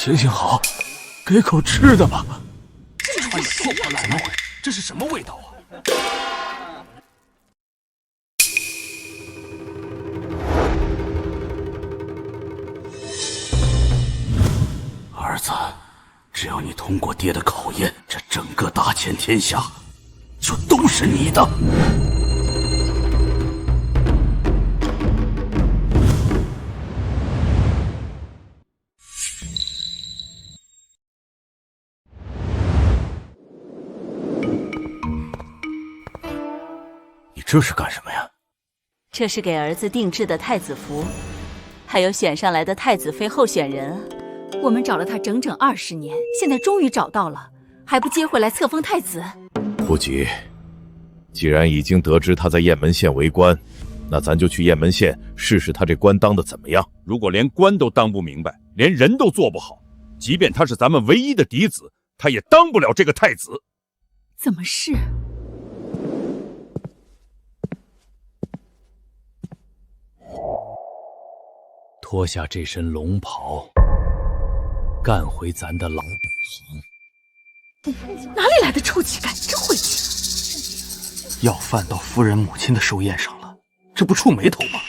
行行好，给口吃的吧。这穿的破破烂烂，这是什么味道啊？儿子，只要你通过爹的考验，这整个大千天下就都是你的。你这是干什么呀？这是给儿子定制的太子符，还有选上来的太子妃候选人啊。我们找了他整整20年，现在终于找到了，还不接回来册封太子？不急，既然已经得知他在雁门县为官，那咱就去雁门县试试他这官当的怎么样。如果连官都当不明白，连人都做不好，即便他是咱们唯一的嫡子，他也当不了这个太子。怎么是？脱下这身龙袍，干回咱的老本行。哪里来的臭乞丐，真晦气！要饭到夫人母亲的寿宴上了，这不触眉头吗？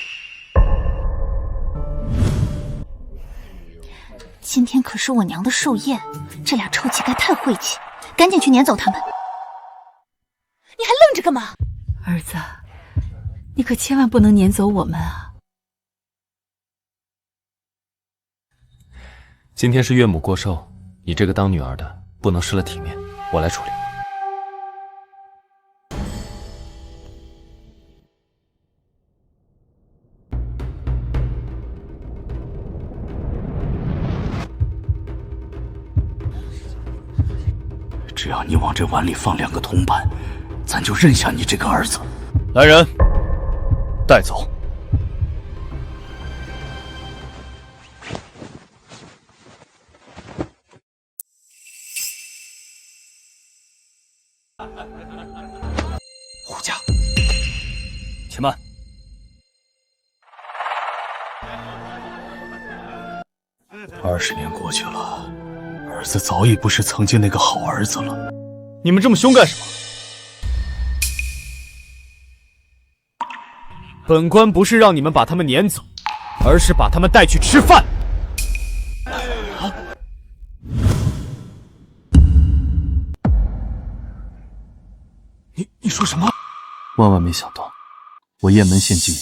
今天可是我娘的寿宴，这俩臭乞丐太晦气，赶紧去撵走他们！你还愣着干嘛？儿子，你可千万不能撵走我们啊！今天是岳母过寿，你这个当女儿的不能失了体面，我来处理。只要你往这碗里放2个铜板，咱就认下你这个儿子。来人，带走。胡家，且慢。20年过去了，儿子早已不是曾经那个好儿子了。你们这么凶干什么？本官不是让你们把他们撵走，而是把他们带去吃饭。你说什么？万万没想到，我雁门县境内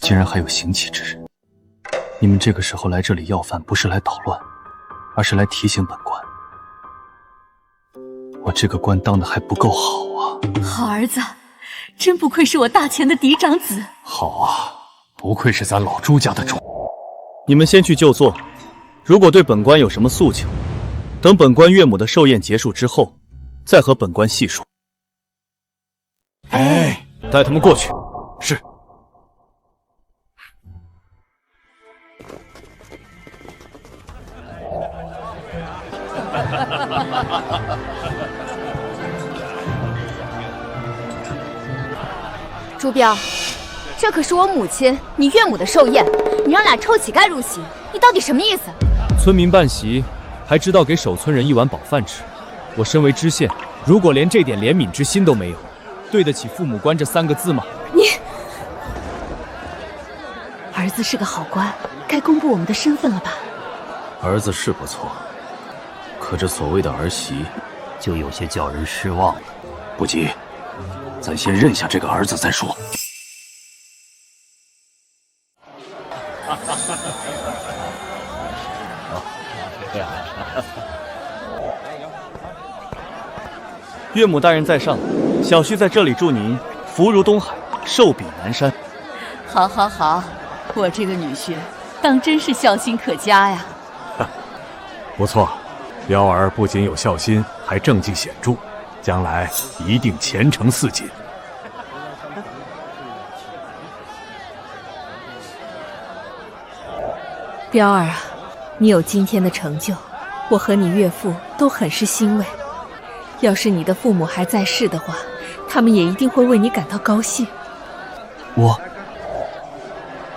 竟然还有行乞之人。你们这个时候来这里要饭，不是来捣乱，而是来提醒本官，我这个官当的还不够好啊！好儿子，真不愧是我大钱的嫡长子。好啊，不愧是咱老朱家的种。你们先去就坐，如果对本官有什么诉求，等本官岳母的寿宴结束之后，再和本官细说。哎，带他们过去。是。朱标，这可是我母亲你岳母的寿宴，你让俩臭乞丐入席，你到底什么意思？村民办席，还知道给守村人一碗饱饭吃。我身为知县，如果连这点怜悯之心都没有，对得起父母官这3个字吗？你儿子是个好官，该公布我们的身份了吧？儿子是不错，可这所谓的儿媳，就有些叫人失望了。不急，咱先认下这个儿子再说。岳母大人在上，小婿在这里祝您福如东海，寿比南山。好，好，好，我这个女婿当真是孝心可嘉呀！不错，彪儿不仅有孝心，还政绩显著，将来一定前程似锦。彪儿啊，你有今天的成就，我和你岳父都很是欣慰。要是你的父母还在世的话，他们也一定会为你感到高兴。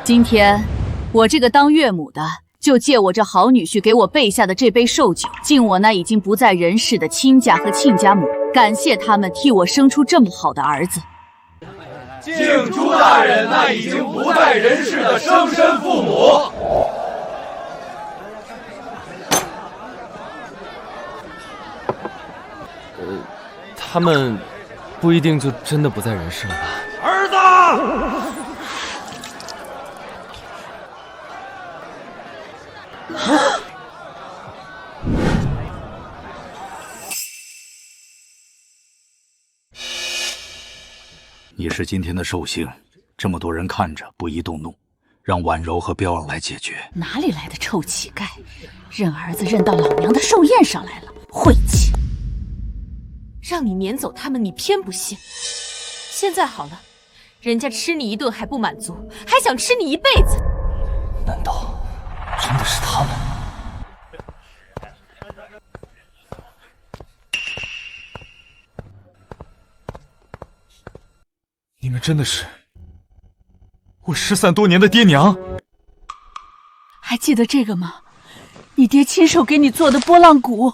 今天我这个当岳母的就借我这好女婿给我备下的这杯寿酒，敬我那已经不在人世的亲家和亲家母，感谢他们替我生出这么好的儿子。敬朱大人那已经不在人世的生身父母。他们不一定就真的不在人世了吧？儿子！你是今天的寿星，这么多人看着，不宜动怒，让婉柔和彪儿来解决。哪里来的臭乞丐，认儿子认到老娘的寿宴上来了，晦气！让你撵走他们，你偏不信。现在好了，人家吃你一顿还不满足，还想吃你一辈子。难道真的是他们？你们真的是我失散多年的爹娘？还记得这个吗？你爹亲手给你做的拨浪鼓。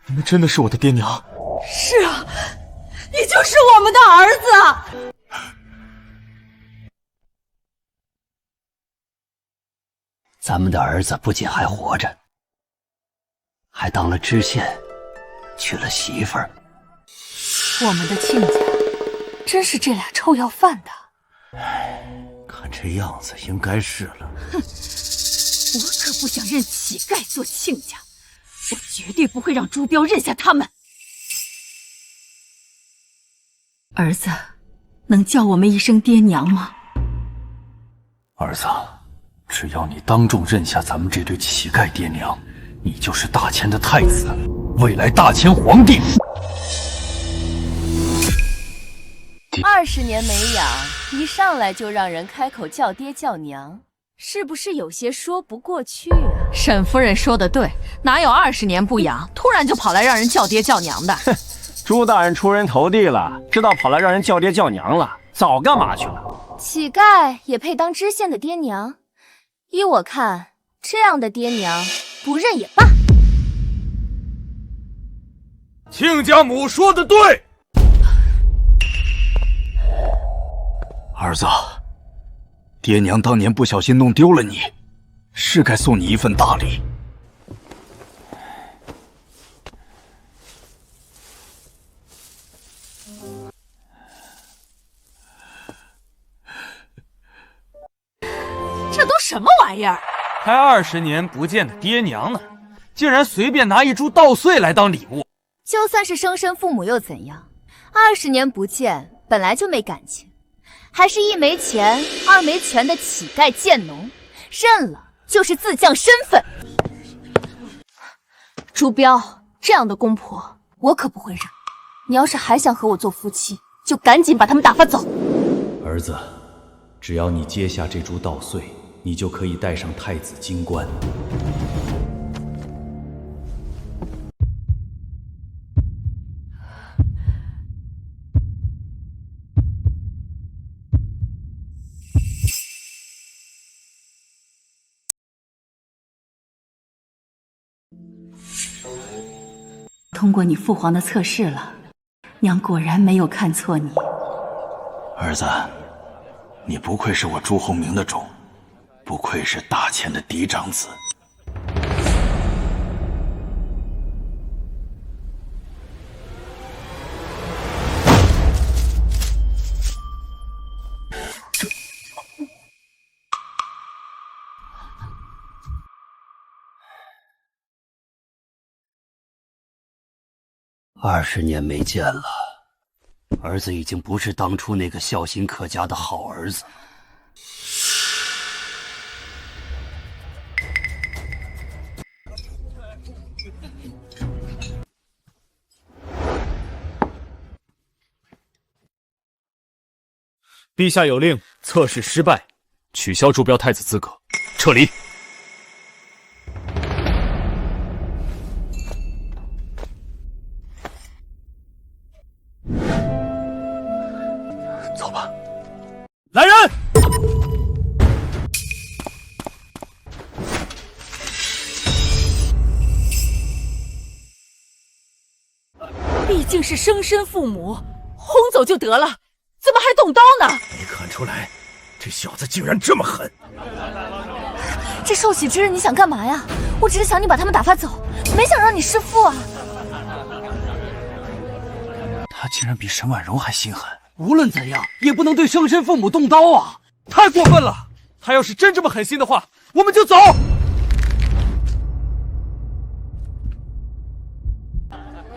你们真的是我的爹娘？是啊，你就是我们的儿子。咱们的儿子不仅还活着，还当了知县，娶了媳妇儿。我们的亲家真是这俩臭要饭的。看这样子应该是了。哼，我可不想认乞丐做亲家，我绝对不会让朱标认下他们。儿子，能叫我们一声爹娘吗？儿子，只要你当众认下咱们这对乞丐爹娘，你就是大千的太子，未来大千皇帝。20年没养，一上来就让人开口叫爹叫娘，是不是有些说不过去啊？沈夫人说的对，哪有20年不养，突然就跑来让人叫爹叫娘的？朱大人出人头地了，知道跑来让人叫爹叫娘了，早干嘛去了？乞丐也配当知县的爹娘？依我看，这样的爹娘不认也罢。亲家母说的对。儿子，爹娘当年不小心弄丢了你，是该送你一份大礼。这都什么玩意儿？还20年不见的爹娘呢，竟然随便拿一株稻穗来当礼物。就算是生身父母又怎样？20年不见，本来就没感情，还是一没钱二没权的乞丐贱农，认了就是自降身份。朱标，这样的公婆我可不会认。你要是还想和我做夫妻，就赶紧把他们打发走。儿子，只要你接下这株稻穗，你就可以戴上太子金冠。通过你父皇的测试了，娘果然没有看错你。儿子，你不愧是我朱鸿明的种，不愧是大千的嫡长子。20年没见了，儿子已经不是当初那个孝心可嘉的好儿子。陛下有令，测试失败，取消朱标太子资格，撤离。是生身父母，轰走就得了，怎么还动刀呢？没看出来，这小子竟然这么狠！这受洗之日你想干嘛呀？我只是想你把他们打发走，没想让你弑父啊！他竟然比沈婉柔还心狠。无论怎样，也不能对生身父母动刀啊！太过分了！他要是真这么狠心的话，我们就走。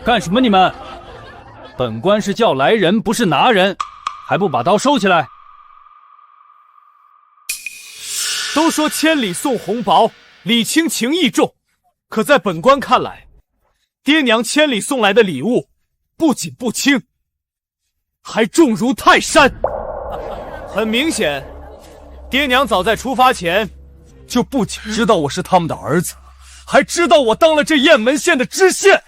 干什么你们？本官是叫来人，不是拿人，还不把刀收起来？都说千里送红包，礼轻情意重，可在本官看来，爹娘千里送来的礼物，不仅不轻，还重如泰山。很明显，爹娘早在出发前，就不仅知道我是他们的儿子，还知道我当了这雁门县的知县。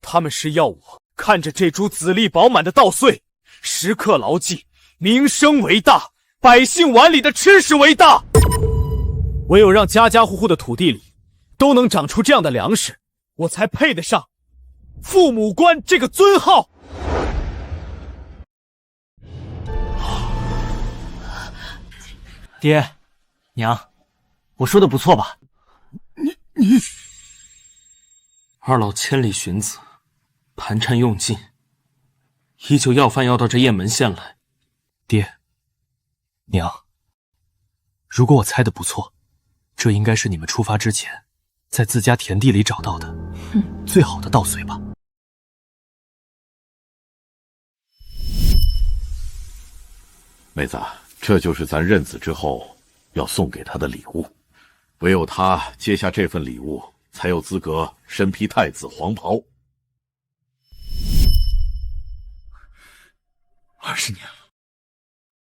他们是要我看着这株籽粒饱满的稻穗，时刻牢记民生为大，百姓碗里的吃食为大。唯有让家家户户的土地里都能长出这样的粮食，我才配得上父母官这个尊号。爹，娘，我说的不错吧？你，二老千里寻子，盘缠用尽，依旧要饭要到这雁门县来。爹，娘，如果我猜的不错，这应该是你们出发之前，在自家田地里找到的最好的稻穗吧？妹子，这就是咱认子之后要送给他的礼物，唯有他接下这份礼物，才有资格身披太子黄袍。20年了，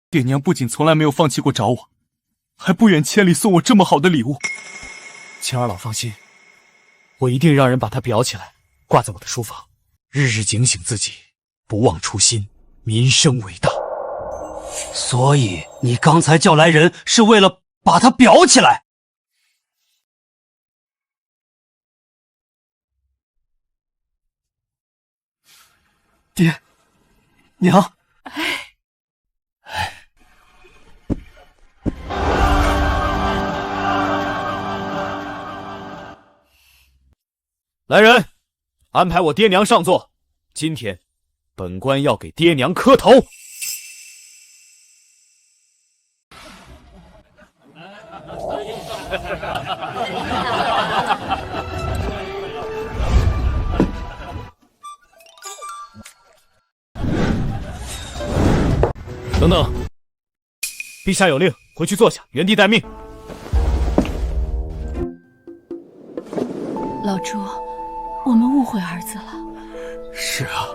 爹娘不仅从来没有放弃过找我，还不远千里送我这么好的礼物。请二老放心，我一定让人把它裱起来，挂在我的书房，日日警醒自己，不忘初心，民生为大。所以你刚才叫来人是为了把它裱起来？爹，娘，来人，安排我爹娘上座。今天，本官要给爹娘磕头。等等，陛下有令，回去坐下，原地待命。老朱，我们误会儿子了。是啊，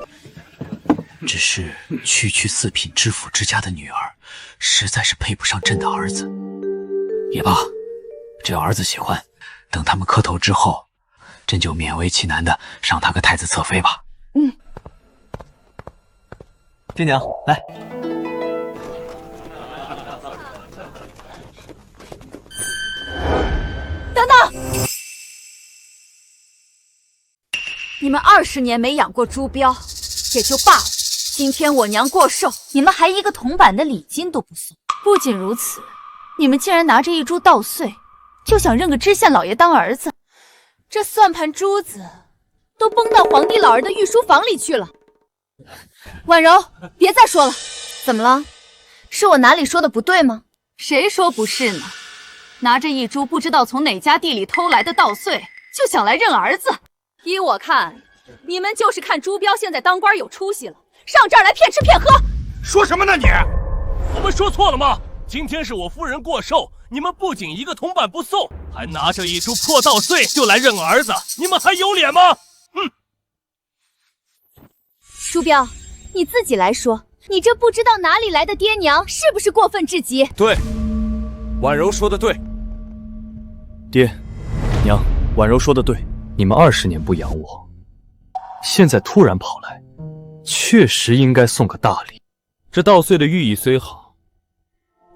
只是区区四品知府之家的女儿，实在是配不上朕的儿子。也罢，只要儿子喜欢，等他们磕头之后，朕就勉为其难的赏他个太子侧妃吧。爹娘，来。等等！你们20年没养过猪膘，也就罢了。今天我娘过寿，你们还一个铜板的礼金都不送。不仅如此，你们竟然拿着一株稻穗，就想认个知县老爷当儿子，这算盘珠子都崩到皇帝老儿的御书房里去了。婉柔，别再说了。怎么了？是我哪里说的不对吗？谁说不是呢？拿着一株不知道从哪家地里偷来的稻穗，就想来认儿子。依我看，你们就是看朱标现在当官有出息了，上这儿来骗吃骗喝。说什么呢你？我们说错了吗？今天是我夫人过寿，你们不仅一个铜板不送，还拿着一株破稻穗就来认儿子，你们还有脸吗？朱标，你自己来说，你这不知道哪里来的爹娘是不是过分至极？对，婉柔说的对。爹，娘，婉柔说的对，你们20年不养我，现在突然跑来，确实应该送个大礼。这稻穗的寓意虽好，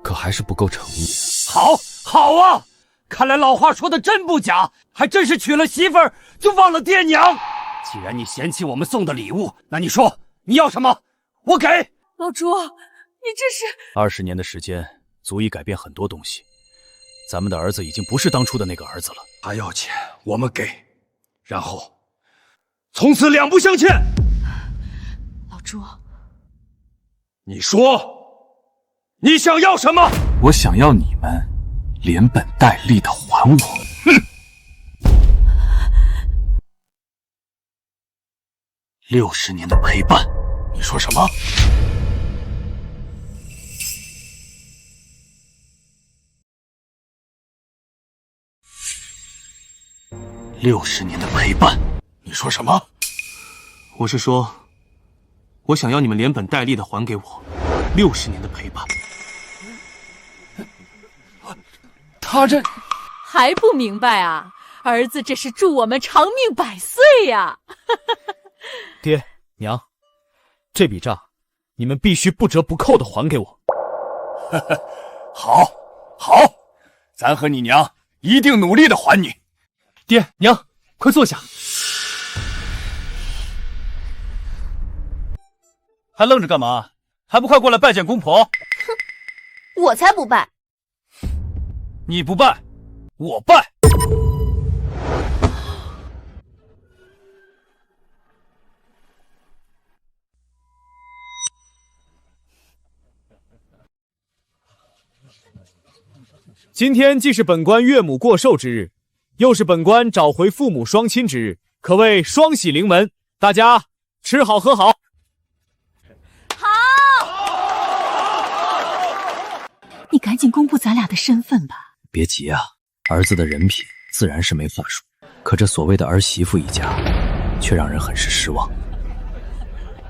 可还是不够诚意。好啊！看来老话说的真不假，还真是娶了媳妇儿就忘了爹娘。既然你嫌弃我们送的礼物，那你说你要什么，我给。老朱，你这是20年的时间足以改变很多东西。咱们的儿子已经不是当初的那个儿子了。他要钱，我们给，然后从此两不相欠。老朱，你说，你想要什么？我想要你们连本带利的还我。哼！60年的陪伴，你说什么？60年的陪伴，你说什么？我是说，我想要你们连本带利的还给我60年的陪伴。他这还不明白啊？儿子这是祝我们长命百岁呀！爹娘，这笔账你们必须不折不扣的还给我。好，好，咱和你娘一定努力的还你。爹娘，快坐下。还愣着干嘛？还不快过来拜见公婆？哼，我才不拜。你不拜，我拜。今天既是本官岳母过寿之日，又是本官找回父母双亲之日，可谓双喜临门。大家吃好喝好。你赶紧公布咱俩的身份吧。别急啊，儿子的人品自然是没话说，可这所谓的儿媳妇一家，却让人很是失望。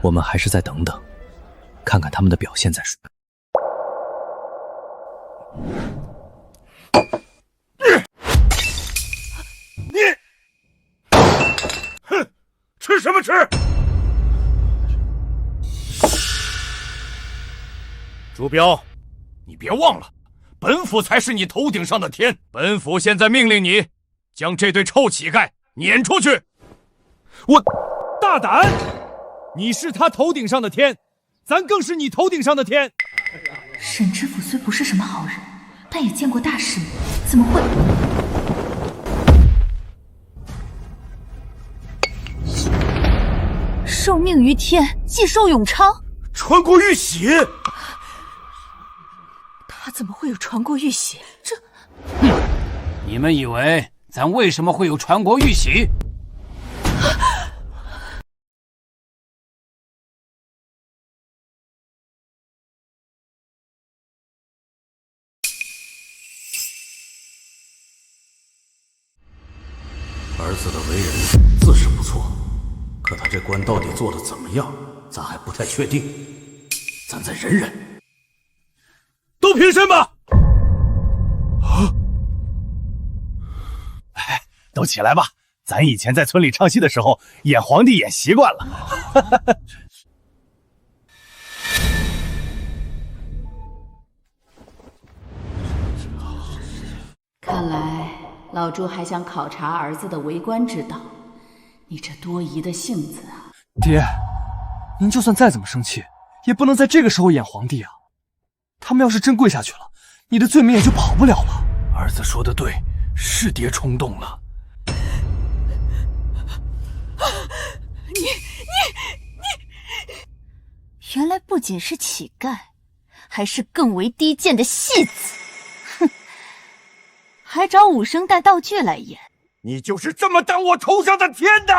我们还是再等等，看看他们的表现再说。哼，吃什么吃？朱标，你别忘了，本府才是你头顶上的天。本府现在命令你，将这对臭乞丐撵出去。我大胆！你是他头顶上的天，咱更是你头顶上的天。沈知府虽不是什么好人，但也见过大世面，怎么会？受命于天，既寿永昌。传国玉玺？他怎么会有传国玉玺？这……你们以为咱为什么会有传国玉玺？儿子的为人自是不错，可他这官到底做得怎么样，咱还不太确定。咱再忍忍。都平身吧！哎，都起来吧！咱以前在村里唱戏的时候，演皇帝演习惯了。看来老朱还想考察儿子的为官之道，你这多疑的性子啊！爹，您就算再怎么生气，也不能在这个时候演皇帝啊！他们要是真跪下去了，你的罪名也就跑不了了。儿子说的对，是爹冲动了。你，原来不仅是乞丐，还是更为低贱的戏子。哼，还找武生带道具来演。你就是这么当我头上的天的！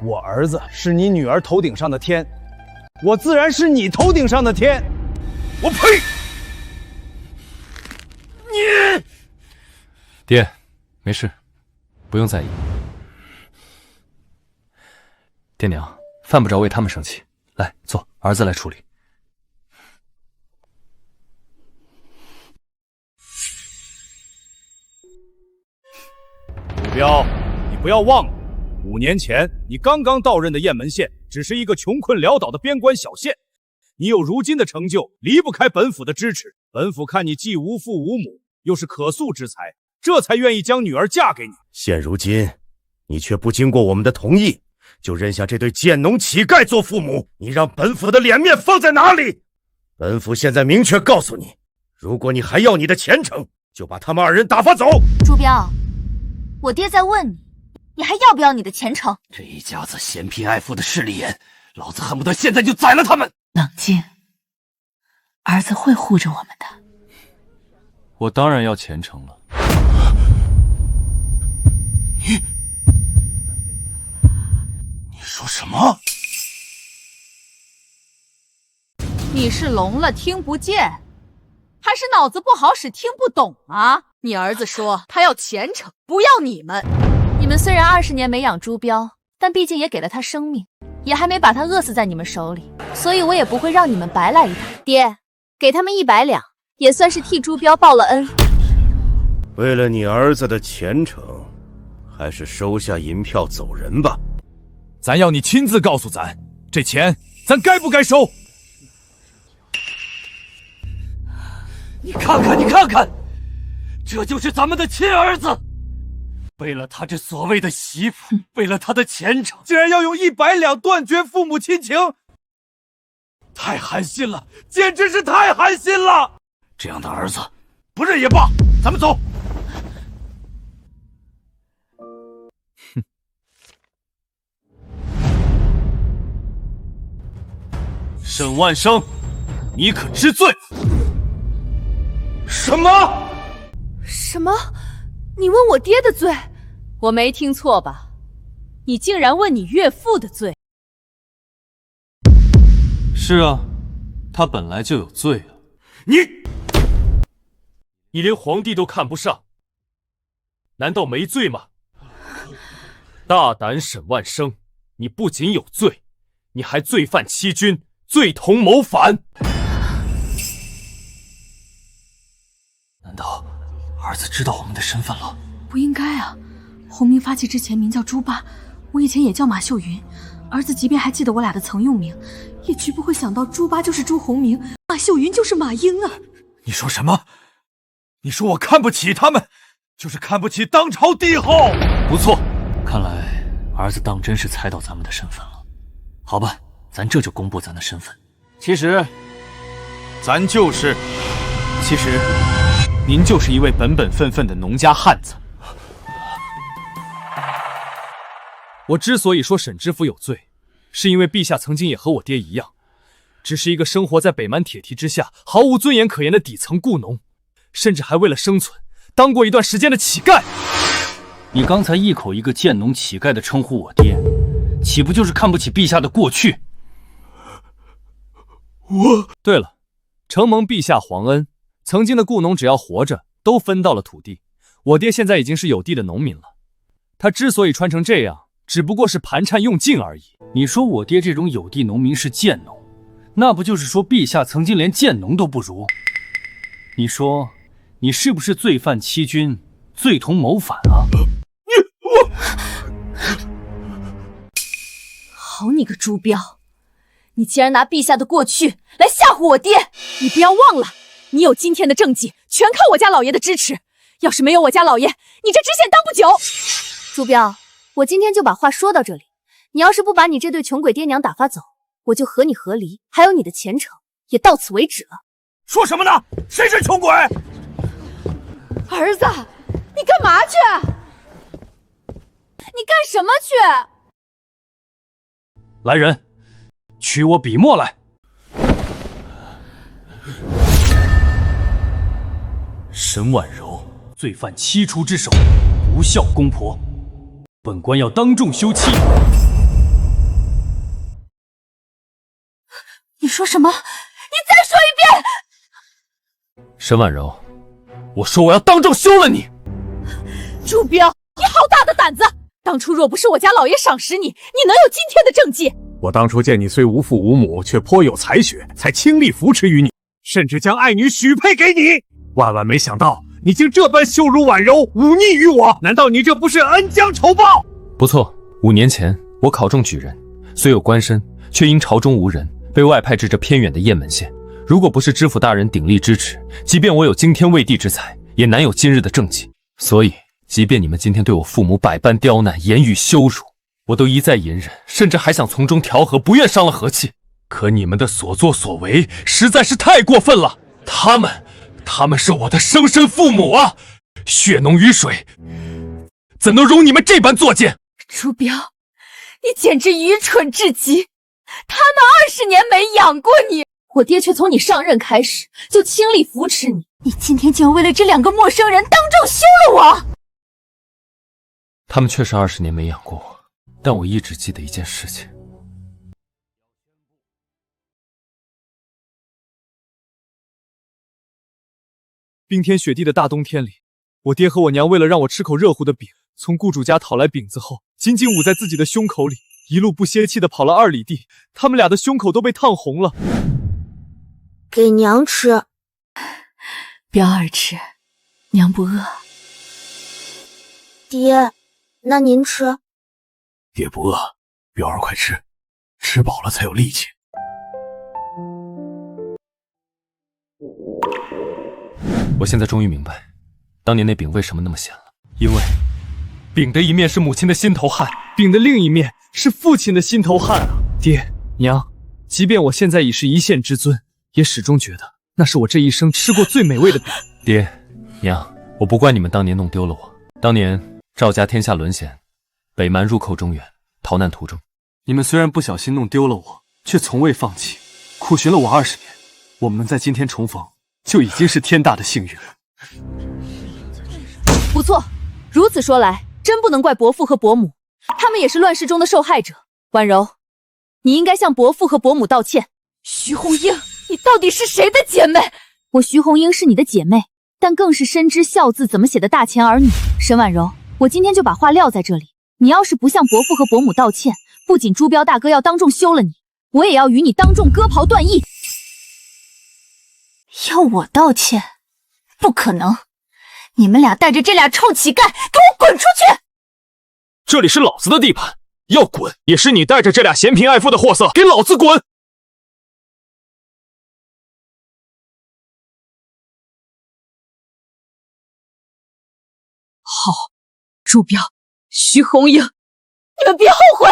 我儿子是你女儿头顶上的天，我自然是你头顶上的天。我呸！你爹，没事，不用在意。爹娘，犯不着为他们生气。来，坐，儿子来处理。朱标，你不要忘了，5年前你刚刚到任的雁门县，只是一个穷困潦倒的边关小县。你有如今的成就，离不开本府的支持。本府看你既无父无母，又是可塑之才，这才愿意将女儿嫁给你。现如今，你却不经过我们的同意，就认下这对贱农乞丐做父母，你让本府的脸面放在哪里？本府现在明确告诉你，如果你还要你的前程，就把他们2人打发走。朱标，我爹在问你，你还要不要你的前程？这一家子嫌贫爱富的势利眼，老子恨不得现在就宰了他们！冷静，儿子会护着我们的。我当然要前程了。你说什么？你是聋了听不见，还是脑子不好使听不懂啊？你儿子说他要前程，不要你们。你们虽然20年没养朱标，但毕竟也给了他生命，也还没把他饿死在你们手里，所以我也不会让你们白来一趟。爹，给他们100两，也算是替朱标报了恩。为了你儿子的前程，还是收下银票走人吧。咱要你亲自告诉咱，这钱咱该不该收？你看看，你看看，这就是咱们的亲儿子。为了他这所谓的媳妇，为了他的前程，竟然要用100两断绝父母亲情，太寒心了，简直是太寒心了！这样的儿子，不认也罢，咱们走。沈万生，你可知罪？什么？什么？你问我爹的罪？我没听错吧？你竟然问你岳父的罪？是啊，他本来就有罪啊。你连皇帝都看不上，难道没罪吗？大胆沈万生，你不仅有罪，你还罪犯欺君，罪同谋反。难道儿子知道我们的身份了？不应该啊！洪明发迹之前名叫朱八，我以前也叫马秀云。儿子即便还记得我俩的曾用名，也绝不会想到朱八就是朱洪明，马秀云就是马英啊！你说什么？你说我看不起他们，就是看不起当朝帝后。不错，看来儿子当真是猜到咱们的身份了。好吧，咱这就公布咱的身份。其实您就是一位本本分分的农家汉子。我之所以说沈知府有罪，是因为陛下曾经也和我爹一样，只是一个生活在北蛮铁蹄之下，毫无尊严可言的底层雇农，甚至还为了生存当过一段时间的乞丐。你刚才一口一个贱农乞丐的称呼我爹，岂不就是看不起陛下的过去？对了，承蒙陛下皇恩，曾经的雇农只要活着都分到了土地，我爹现在已经是有地的农民了。他之所以穿成这样，只不过是盘缠用尽而已。你说我爹这种有地农民是贱农，那不就是说陛下曾经连贱农都不如？你说你是不是罪犯欺君，罪同谋反啊？好你个朱标，你竟然拿陛下的过去来吓唬我爹！你不要忘了，你有今天的政绩，全靠我家老爷的支持。要是没有我家老爷，你这知县当不久。朱标，我今天就把话说到这里。你要是不把你这对穷鬼爹娘打发走，我就和你和离，还有你的前程也到此为止了。说什么呢？谁是穷鬼？儿子，你干嘛去？你干什么去？来人，取我笔墨来。沈婉柔，罪犯七出之首，不孝公婆，本官要当众休妻。你说什么？你再说一遍！沈婉柔，我说我要当众休了你！朱标，你好大的胆子！当初若不是我家老爷赏识你，你能有今天的政绩？我当初见你虽无父无母，却颇有才学，才倾力扶持于你，甚至将爱女许配给你。万万没想到，你竟这般羞辱婉柔，忤逆于我！难道你这不是恩将仇报？不错，5年前我考中举人，虽有官身，却因朝中无人，被外派至这偏远的雁门县。如果不是知府大人鼎力支持，即便我有惊天卫地之才，也难有今日的政绩。所以，即便你们今天对我父母百般刁难，言语羞辱，我都一再隐忍，甚至还想从中调和，不愿伤了和气。可你们的所作所为实在是太过分了！他们是我的生身父母啊，血浓于水，怎能容你们这般作践？朱标，你简直愚蠢至极！他们20年没养过你，我爹却从你上任开始就倾力扶持你，你今天竟为了这2个陌生人当众休了我！他们确实20年没养过我，但我一直记得一件事情。冰天雪地的大冬天里，我爹和我娘为了让我吃口热乎的饼，从雇主家讨来饼子后，紧紧捂在自己的胸口里，一路不歇气的跑了2里地，他们俩的胸口都被烫红了。给娘吃。标儿吃，娘不饿。爹，那您吃。爹不饿，标儿快吃，吃饱了才有力气。我现在终于明白，当年那饼为什么那么咸了。因为饼的一面是母亲的心头汗，饼的另一面是父亲的心头汗啊！爹娘，即便我现在已是一县之尊，也始终觉得那是我这一生吃过最美味的饼。爹娘，我不怪你们当年弄丢了我。当年赵家天下沦陷，北蛮入寇中原，逃难途中，你们虽然不小心弄丢了我，却从未放弃，苦寻了我20年。我们能在今天重逢，就已经是天大的幸运了。不错，如此说来，真不能怪伯父和伯母，他们也是乱世中的受害者。婉柔，你应该向伯父和伯母道歉。徐红英，你到底是谁的姐妹？我徐红英是你的姐妹，但更是深知孝字怎么写的大钱儿女。沈婉柔，我今天就把话撂在这里，你要是不向伯父和伯母道歉，不仅朱标大哥要当众休了你，我也要与你当众割袍断义。要我道歉？不可能！你们俩带着这俩臭乞丐，给我滚出去！这里是老子的地盘，要滚也是你带着这俩嫌贫爱富的货色，给老子滚！好，朱标、徐红英，你们别后悔！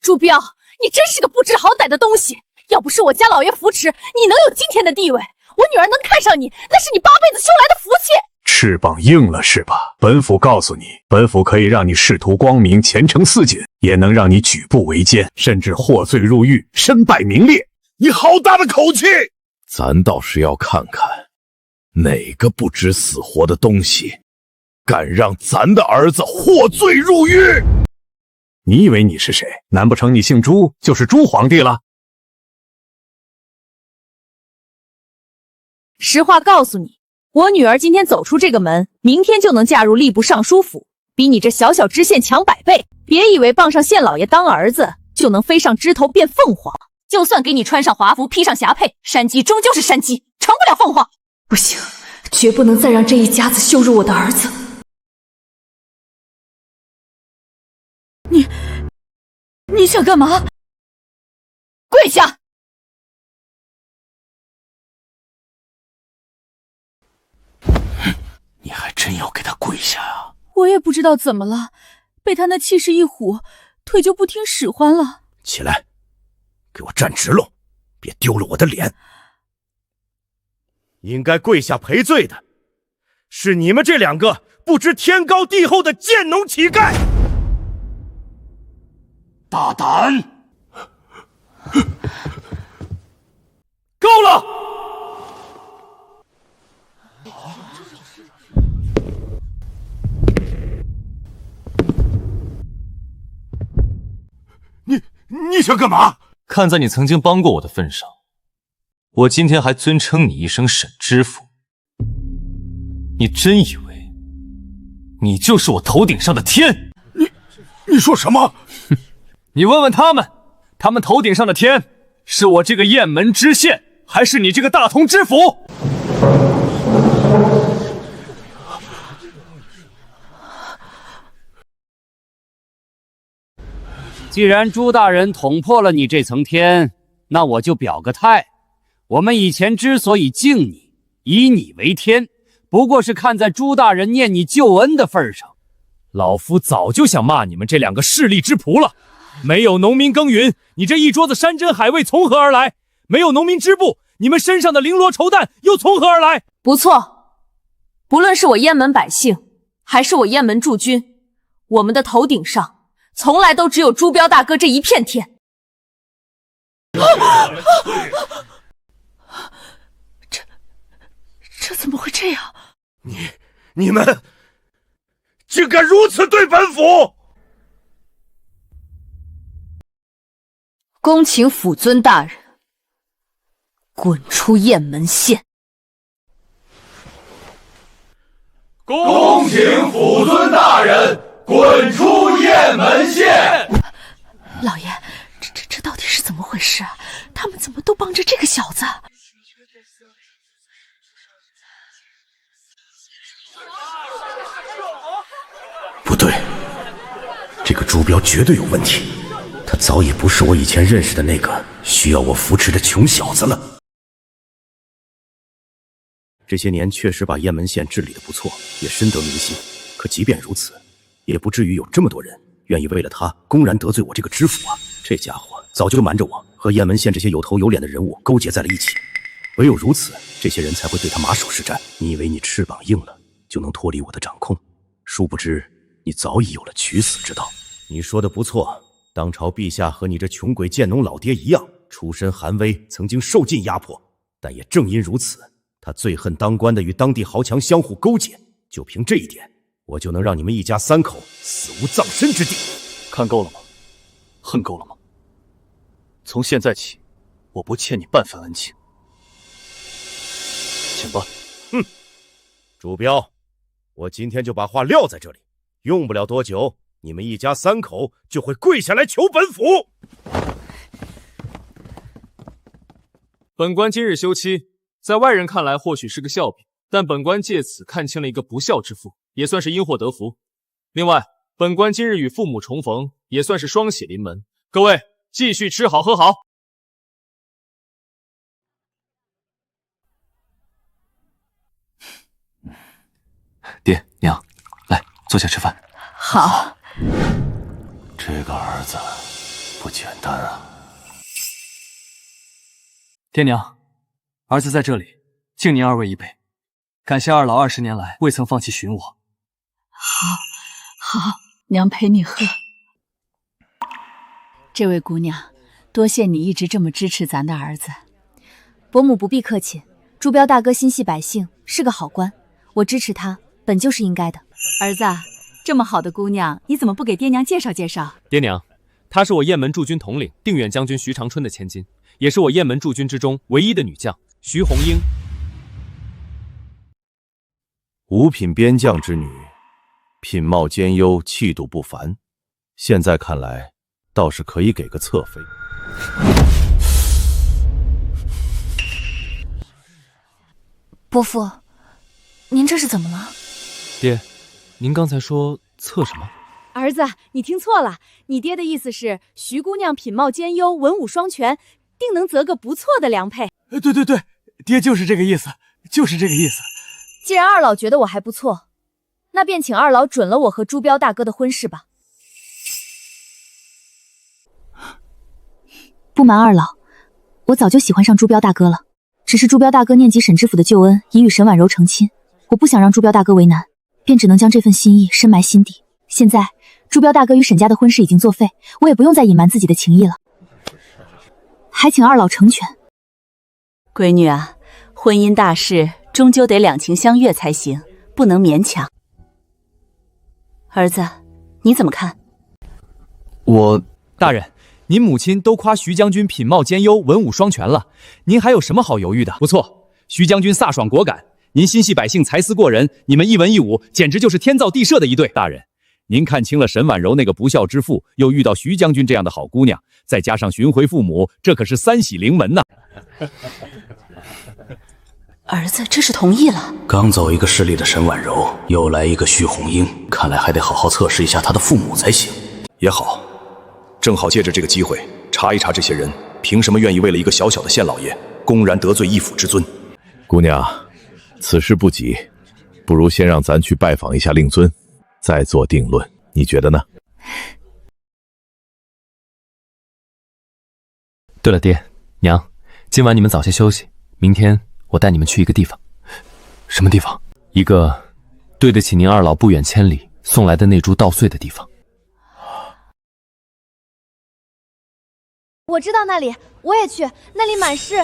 朱标，你真是个不知好歹的东西！要不是我家老爷扶持，你能有今天的地位？我女儿能看上你，那是你8辈子修来的福气。翅膀硬了是吧？本府告诉你，本府可以让你仕途光明，前程似锦，也能让你举步维艰，甚至获罪入狱，身败名裂。你好大的口气！咱倒是要看看，哪个不知死活的东西，敢让咱的儿子获罪入狱？你以为你是谁？难不成你姓朱，就是朱皇帝了？实话告诉你，我女儿今天走出这个门，明天就能嫁入吏部尚书府，比你这小小知县强100倍。别以为傍上县老爷当儿子，就能飞上枝头变凤凰。就算给你穿上华服，披上霞帔，山鸡终究是山鸡，成不了凤凰。不行，绝不能再让这一家子羞辱我的儿子。你想干嘛？跪下！你还真要给他跪下啊？我也不知道怎么了，被他那气势一唬，腿就不听使唤了。起来，给我站直喽，别丢了我的脸。应该跪下赔罪的，是你们这2个不知天高地厚的贱农乞丐！大胆！够了！你想干嘛？看在你曾经帮过我的份上，我今天还尊称你一声沈知府。你真以为你就是我头顶上的天？你说什么？你问问他们，他们头顶上的天是我这个雁门知县，还是你这个大同知府？既然朱大人捅破了你这层天，那我就表个态。我们以前之所以敬你，以你为天，不过是看在朱大人念你救恩的份上。老夫早就想骂你们这两个势利之仆了。没有农民耕耘，你这一桌子山珍海味从何而来？没有农民织布，你们身上的绫罗绸缎又从何而来？不错，不论是我雁门百姓，还是我雁门驻军，我们的头顶上从来都只有朱标大哥这一片天。这怎么会这样？你们竟敢如此对本府！恭请府尊大人滚出雁门县。恭请府尊大人滚出雁门县。老爷，这到底是怎么回事啊？他们怎么都帮着这个小子？不对，这个朱标绝对有问题。他早已不是我以前认识的那个需要我扶持的穷小子了。这些年确实把雁门县治理得不错，也深得民心。可即便如此，也不至于有这么多人愿意为了他公然得罪我这个知府啊！这家伙早就瞒着我和雁门县这些有头有脸的人物勾结在了一起，唯有如此，这些人才会对他马首是瞻。你以为你翅膀硬了就能脱离我的掌控？殊不知，你早已有了取死之道。你说的不错。当朝陛下和你这穷鬼贱农老爹一样，出身寒微，曾经受尽压迫，但也正因如此，他最恨当官的与当地豪强相互勾结。就凭这一点，我就能让你们一家三口死无葬身之地。看够了吗？恨够了吗？从现在起，我不欠你半分恩情。请吧。主标，我今天就把话撂在这里，用不了多久，你们一家三口就会跪下来求本府。本官今日休妻，在外人看来或许是个笑柄，但本官借此看清了一个不孝之妇，也算是因祸得福。另外，本官今日与父母重逢，也算是双喜临门。各位继续吃好喝好。爹娘，来坐下吃饭。好。这个儿子不简单啊！爹娘，儿子在这里，敬您二位一杯，感谢二老20年来未曾放弃寻我。好，娘陪你喝。这位姑娘，多谢你一直这么支持咱的儿子。伯母不必客气，朱标大哥心系百姓，是个好官，我支持他本就是应该的。儿子，这么好的姑娘，你怎么不给爹娘介绍介绍？爹娘，她是我雁门驻军统领定远将军徐长春的千金，也是我雁门驻军之中唯一的女将徐红英。五品边将之女，品貌兼优，气度不凡。现在看来，倒是可以给个侧妃。伯父，您这是怎么了？爹，您刚才说侧什么？儿子，你听错了，你爹的意思是徐姑娘品貌兼优，文武双全，定能择个不错的良配。对，爹就是这个意思，就是这个意思。既然二老觉得我还不错，那便请二老准了我和朱标大哥的婚事吧。不瞒二老，我早就喜欢上朱标大哥了，只是朱标大哥念及沈知府的救恩，已与沈婉柔成亲，我不想让朱标大哥为难，便只能将这份心意深埋心底。现在朱标大哥与沈家的婚事已经作废，我也不用再隐瞒自己的情谊了，还请二老成全。闺女啊，婚姻大事终究得两情相悦才行，不能勉强。儿子，你怎么看？大人，您母亲都夸徐将军品貌兼优，文武双全了，您还有什么好犹豫的？不错，徐将军飒爽果敢，您心系百姓，才思过人，你们一文一武，简直就是天造地设的一对。大人，您看清了沈婉柔那个不孝之妇，又遇到徐将军这样的好姑娘，再加上寻回父母，这可是三喜临门呐！儿子这是同意了。刚走一个势利的沈婉柔，又来一个徐红英，看来还得好好测试一下她的父母才行。也好，正好借着这个机会查一查这些人凭什么愿意为了一个小小的县老爷公然得罪一府之尊。姑娘，此事不急，不如先让咱去拜访一下令尊，再做定论。你觉得呢？对了，爹娘，今晚你们早些休息，明天我带你们去一个地方。什么地方？一个对得起您二老不远千里送来的那株稻穗的地方。我知道那里，我也去，那里满是……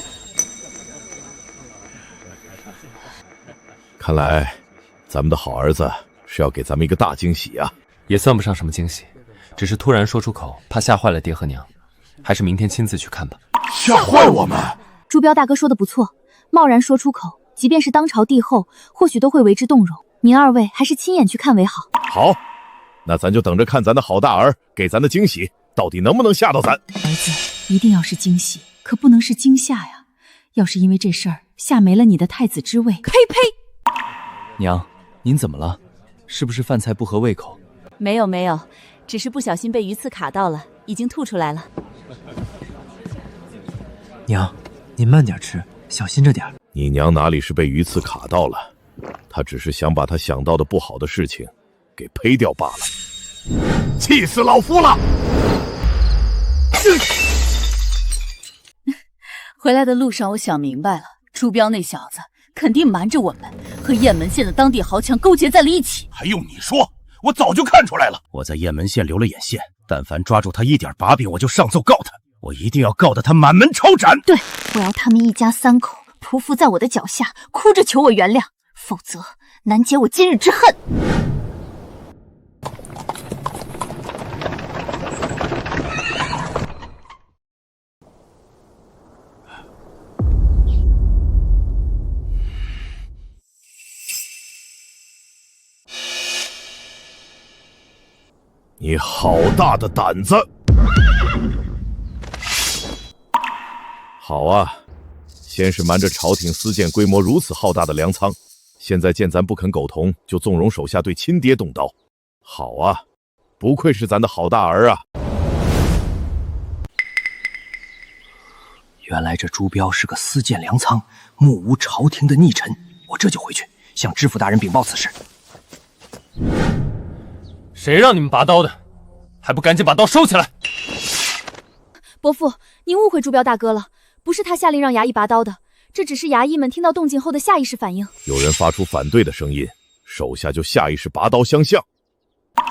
看来，咱们的好儿子是要给咱们一个大惊喜啊！也算不上什么惊喜，只是突然说出口，怕吓坏了爹和娘。还是明天亲自去看吧。吓坏我们！朱标大哥说的不错，贸然说出口，即便是当朝帝后，或许都会为之动容。您二位还是亲眼去看为好。好，那咱就等着看咱的好大儿给咱的惊喜，到底能不能吓到咱。儿子，一定要是惊喜，可不能是惊吓呀！要是因为这事儿吓没了你的太子之位，呸呸！娘，您怎么了？是不是饭菜不合胃口？没有没有，只是不小心被鱼刺卡到了，已经吐出来了。娘，您慢点吃，小心着点。你娘哪里是被鱼刺卡到了，她只是想把她想到的不好的事情给呸掉罢了。气死老夫了！回来的路上，我想明白了，朱标那小子肯定瞒着我们，和雁门县的当地豪强勾结在了一起。还用你说？我早就看出来了。我在雁门县留了眼线，但凡抓住他一点把柄，我就上奏告他。我一定要告得他满门抄斩。对，我要他们一家三口匍匐在我的脚下，哭着求我原谅，否则难解我今日之恨。你好大的胆子！好啊，先是瞒着朝廷私建规模如此浩大的粮仓，现在见咱不肯苟同，就纵容手下对亲爹动刀。好啊，不愧是咱的好大儿啊！原来这朱标是个私建粮仓、目无朝廷的逆臣，我这就回去向知府大人禀报此事。谁让你们拔刀的？还不赶紧把刀收起来！伯父，您误会朱标大哥了，不是他下令让衙役拔刀的，这只是衙役们听到动静后的下意识反应。有人发出反对的声音，手下就下意识拔刀相向。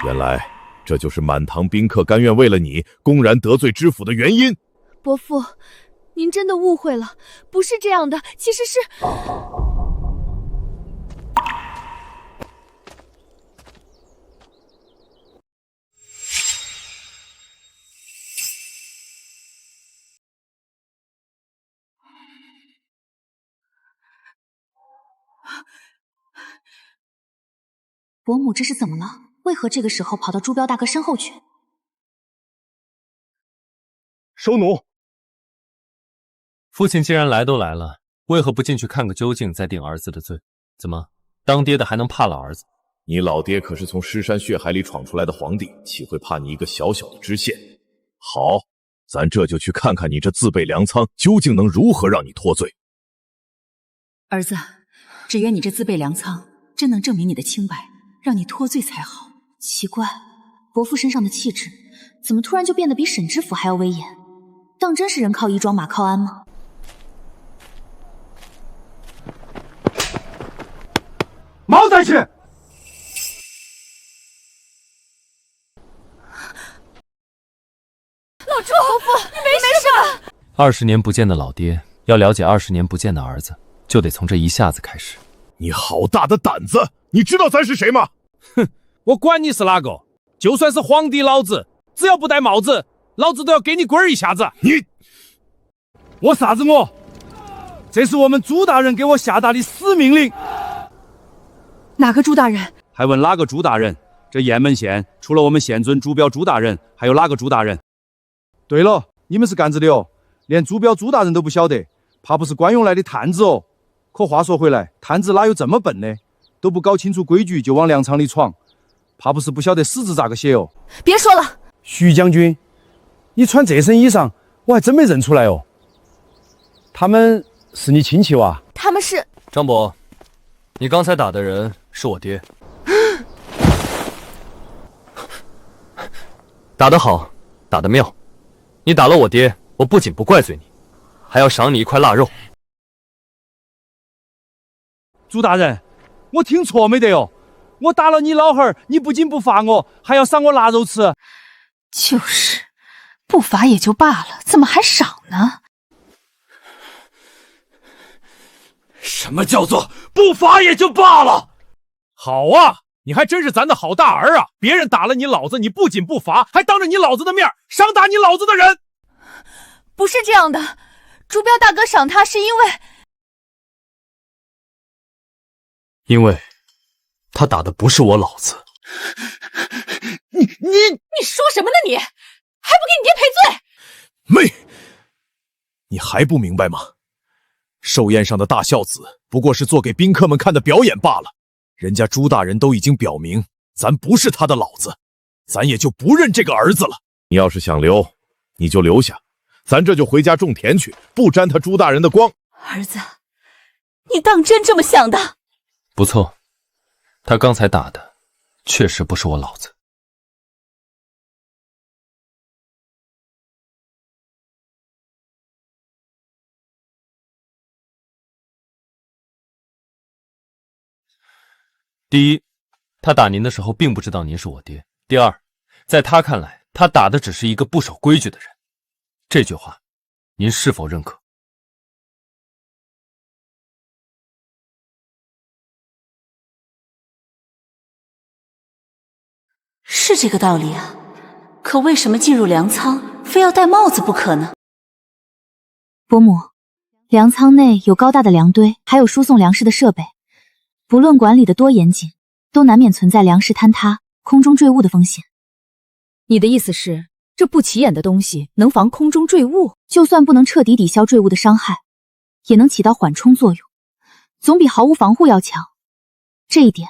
原来这就是满堂宾客甘愿为了你公然得罪知府的原因。伯父，您真的误会了，不是这样的，其实是……伯母这是怎么了？为何这个时候跑到朱标大哥身后去？收奴。父亲既然来都来了，为何不进去看个究竟，再定儿子的罪？怎么，当爹的还能怕了儿子？你老爹可是从尸山血海里闯出来的皇帝，岂会怕你一个小小的知县？好，咱这就去看看你这自备粮仓究竟能如何让你脱罪。儿子，只愿你这自备粮仓真能证明你的清白，让你脱罪才好。奇怪，伯父身上的气质怎么突然就变得比沈知府还要威严？当真是人靠衣装马靠鞍吗？毛再去！老朱，伯父，你没事吧？20年不见的老爹，要了解20年不见的儿子，就得从这一下子开始。你好大的胆子！你知道咱是谁吗？哼，我管你是哪个，就算是皇帝老子，只要不戴帽子，老子都要给你滚一下子！我啥子我？这是我们朱大人给我下达的死命令。哪个朱大人？还问哪个朱大人？这雁门县除了我们县尊朱标朱大人，还有哪个朱大人？对了，你们是干子的哦，连朱标朱大人都不晓得，怕不是官用来的探子哦。可话说回来，探子哪有这么笨的？都不搞清楚规矩就往粮仓里闯，怕不是不晓得史字咋个写哦。别说了，徐将军，你穿这身衣裳，我还真没认出来哦。他们是你亲戚哇？他们是张伯，你刚才打的人是我爹。打得好，打得妙。你打了我爹，我不仅不怪罪你，还要赏你一块腊肉。朱大人，我听错没得哟？我打了你老汉儿，你不仅不罚我，还要赏我腊肉吃。就是，不罚也就罢了，怎么还赏呢？什么叫做不罚也就罢了？好啊，你还真是咱的好大儿啊！别人打了你老子，你不仅不罚，还当着你老子的面赏打你老子的人。不是这样的，朱标大哥赏他是因为他打的不是我老子。你说什么呢你？还不给你爹赔罪？妹，你还不明白吗？寿宴上的大孝子不过是做给宾客们看的表演罢了。人家朱大人都已经表明，咱不是他的老子，咱也就不认这个儿子了。你要是想留，你就留下，咱这就回家种田去，不沾他朱大人的光。儿子，你当真这么想的？不错，他刚才打的确实不是我老子。第一，他打您的时候并不知道您是我爹。第二，在他看来，他打的只是一个不守规矩的人。这句话，您是否认可？是这个道理啊，可为什么进入粮仓非要戴帽子不可呢？伯母，粮仓内有高大的粮堆，还有输送粮食的设备，不论管理的多严谨，都难免存在粮食坍塌、空中坠物的风险。你的意思是，这不起眼的东西能防空中坠物？就算不能彻底抵消坠物的伤害，也能起到缓冲作用，总比毫无防护要强。这一点，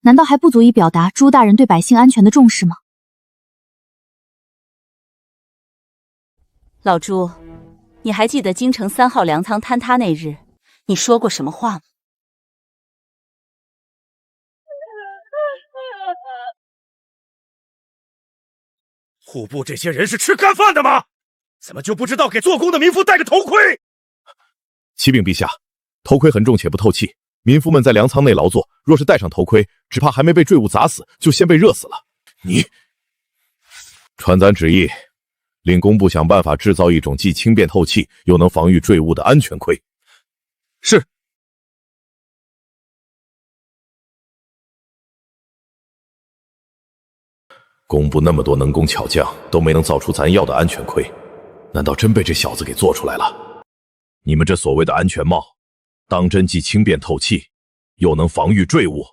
难道还不足以表达朱大人对百姓安全的重视吗？老朱，你还记得京城3号粮仓坍塌那日，你说过什么话吗？户部这些人是吃干饭的吗？怎么就不知道给做工的民夫戴个头盔？启禀陛下，头盔很重且不透气，民夫们在粮仓内劳作，若是戴上头盔，只怕还没被坠物砸死，就先被热死了。你传咱旨意，令工部想办法制造一种既轻便透气，又能防御坠物的安全盔。是。工部那么多能工巧匠，都没能造出咱要的安全盔，难道真被这小子给做出来了？你们这所谓的安全帽，当真既轻便透气，又能防御坠物？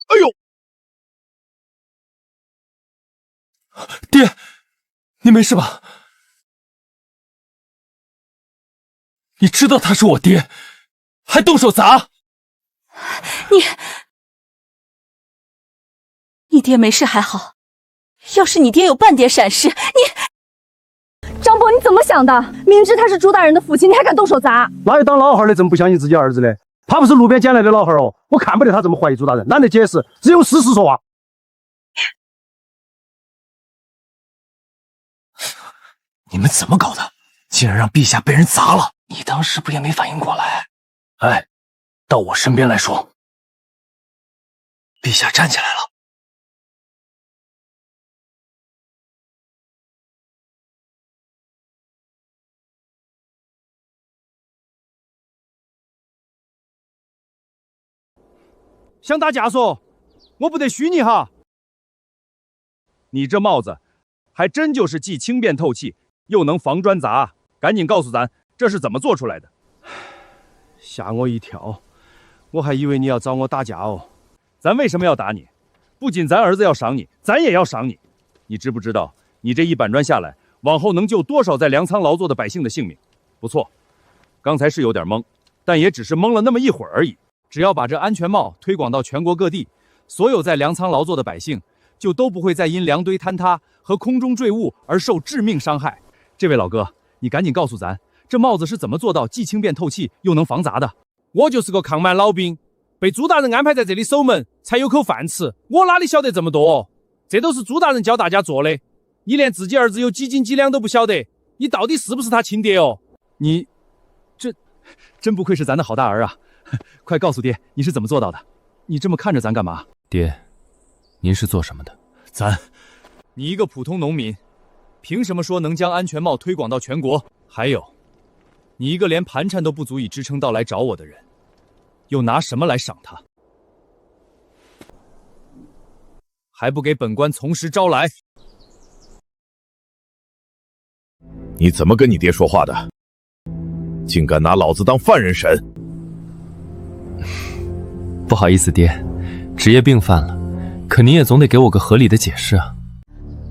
哎呦！爹，你没事吧？你知道他是我爹，还动手砸？你爹没事还好，要是你爹有半点闪失，张伯，你怎么想的？明知他是朱大人的父亲，你还敢动手砸？哪有当老汉的这么不相信自己儿子的？他不是路边捡来的老汉哦，我看不得他这么怀疑朱大人，懒得解释，只有事实说话。你们怎么搞的？竟然让陛下被人砸了！你当时不也没反应过来？哎，到我身边来说。陛下站起来了。想打架说，我不得虚你哈。你这帽子，还真就是既轻便透气，又能防砖砸。赶紧告诉咱，这是怎么做出来的？吓我一跳，我还以为你要找我打架哦。咱为什么要打你？不仅咱儿子要赏你，咱也要赏你。你知不知道，你这一板砖下来，往后能救多少在粮仓劳作的百姓的性命？不错，刚才是有点懵，但也只是懵了那么一会儿而已。只要把这安全帽推广到全国各地，所有在粮仓劳作的百姓就都不会再因梁堆坍塌和空中坠物而受致命伤害。这位老哥，你赶紧告诉咱，这帽子是怎么做到既轻便透气又能防砸的？我就是个抗满老兵，被朱大人安排在这里守门，才有口饭吃。我哪里晓得这么多？这都是朱大人教大家做的。你连自己儿子有几斤几两都不晓得，你到底是不是他亲爹哦？你，这真不愧是咱的好大儿啊！快告诉爹，你是怎么做到的？你这么看着咱干嘛？爹，您是做什么的？你一个普通农民，凭什么说能将安全帽推广到全国？还有，你一个连盘缠都不足以支撑到来找我的人，又拿什么来赏他？还不给本官从实招来！你怎么跟你爹说话的？竟敢拿老子当犯人审！不好意思，爹，职业病犯了，可您也总得给我个合理的解释啊。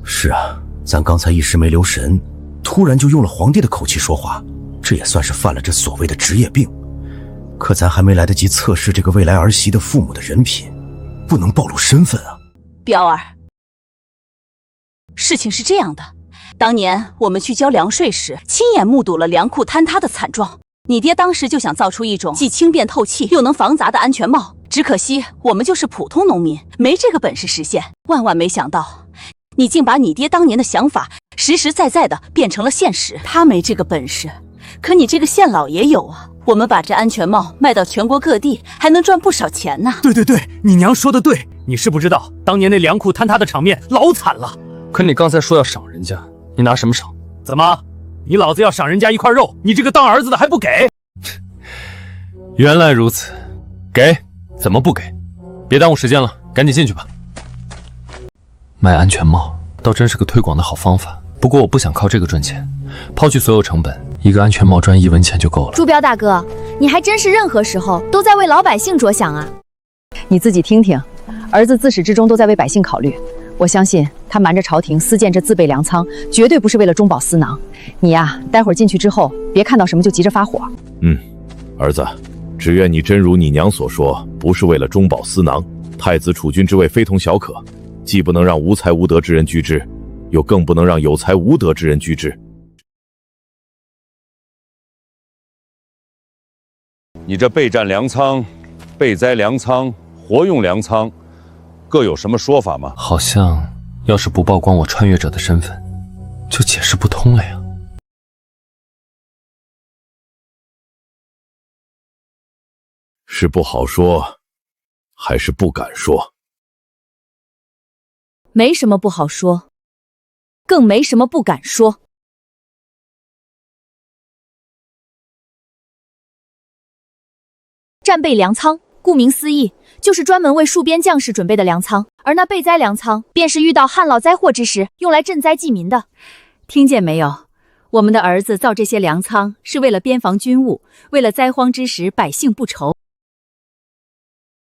是啊，咱刚才一时没留神，突然就用了皇帝的口气说话，这也算是犯了这所谓的职业病。可咱还没来得及测试这个未来儿媳的父母的人品，不能暴露身份啊。彪儿，事情是这样的，当年我们去交粮税时，亲眼目睹了粮库坍塌的惨状。你爹当时就想造出一种既轻便透气又能防砸的安全帽，只可惜我们就是普通农民，没这个本事实现。万万没想到，你竟把你爹当年的想法实实在在的变成了现实。他没这个本事，可你这个县老爷有啊。我们把这安全帽卖到全国各地，还能赚不少钱呢。对，你娘说的对，你是不知道，当年那粮库坍塌的场面老惨了。可你刚才说要赏人家，你拿什么赏？怎么？你老子要赏人家一块肉，你这个当儿子的还不给？原来如此，给？怎么不给？别耽误时间了，赶紧进去吧。卖安全帽倒真是个推广的好方法，不过我不想靠这个赚钱，抛去所有成本，一个安全帽赚1文钱就够了。朱彪大哥，你还真是任何时候都在为老百姓着想啊！你自己听听，儿子自始至终都在为百姓考虑。我相信他瞒着朝廷私建这自备粮仓，绝对不是为了中饱私囊。你呀，待会儿进去之后，别看到什么就急着发火。儿子，只愿你真如你娘所说，不是为了中饱私囊。太子储君之位非同小可，既不能让无才无德之人居之，又更不能让有才无德之人居之。你这备战粮仓、备灾粮仓、活用粮仓，各有什么说法吗？好像要是不曝光我穿越者的身份，就解释不通了呀。是不好说，还是不敢说？没什么不好说，更没什么不敢说。战备粮仓，顾名思义，就是专门为戍边将士准备的粮仓，而那备灾粮仓，便是遇到旱涝灾祸之时，用来赈灾济民的。听见没有？我们的儿子造这些粮仓，是为了边防军务，为了灾荒之时百姓不愁。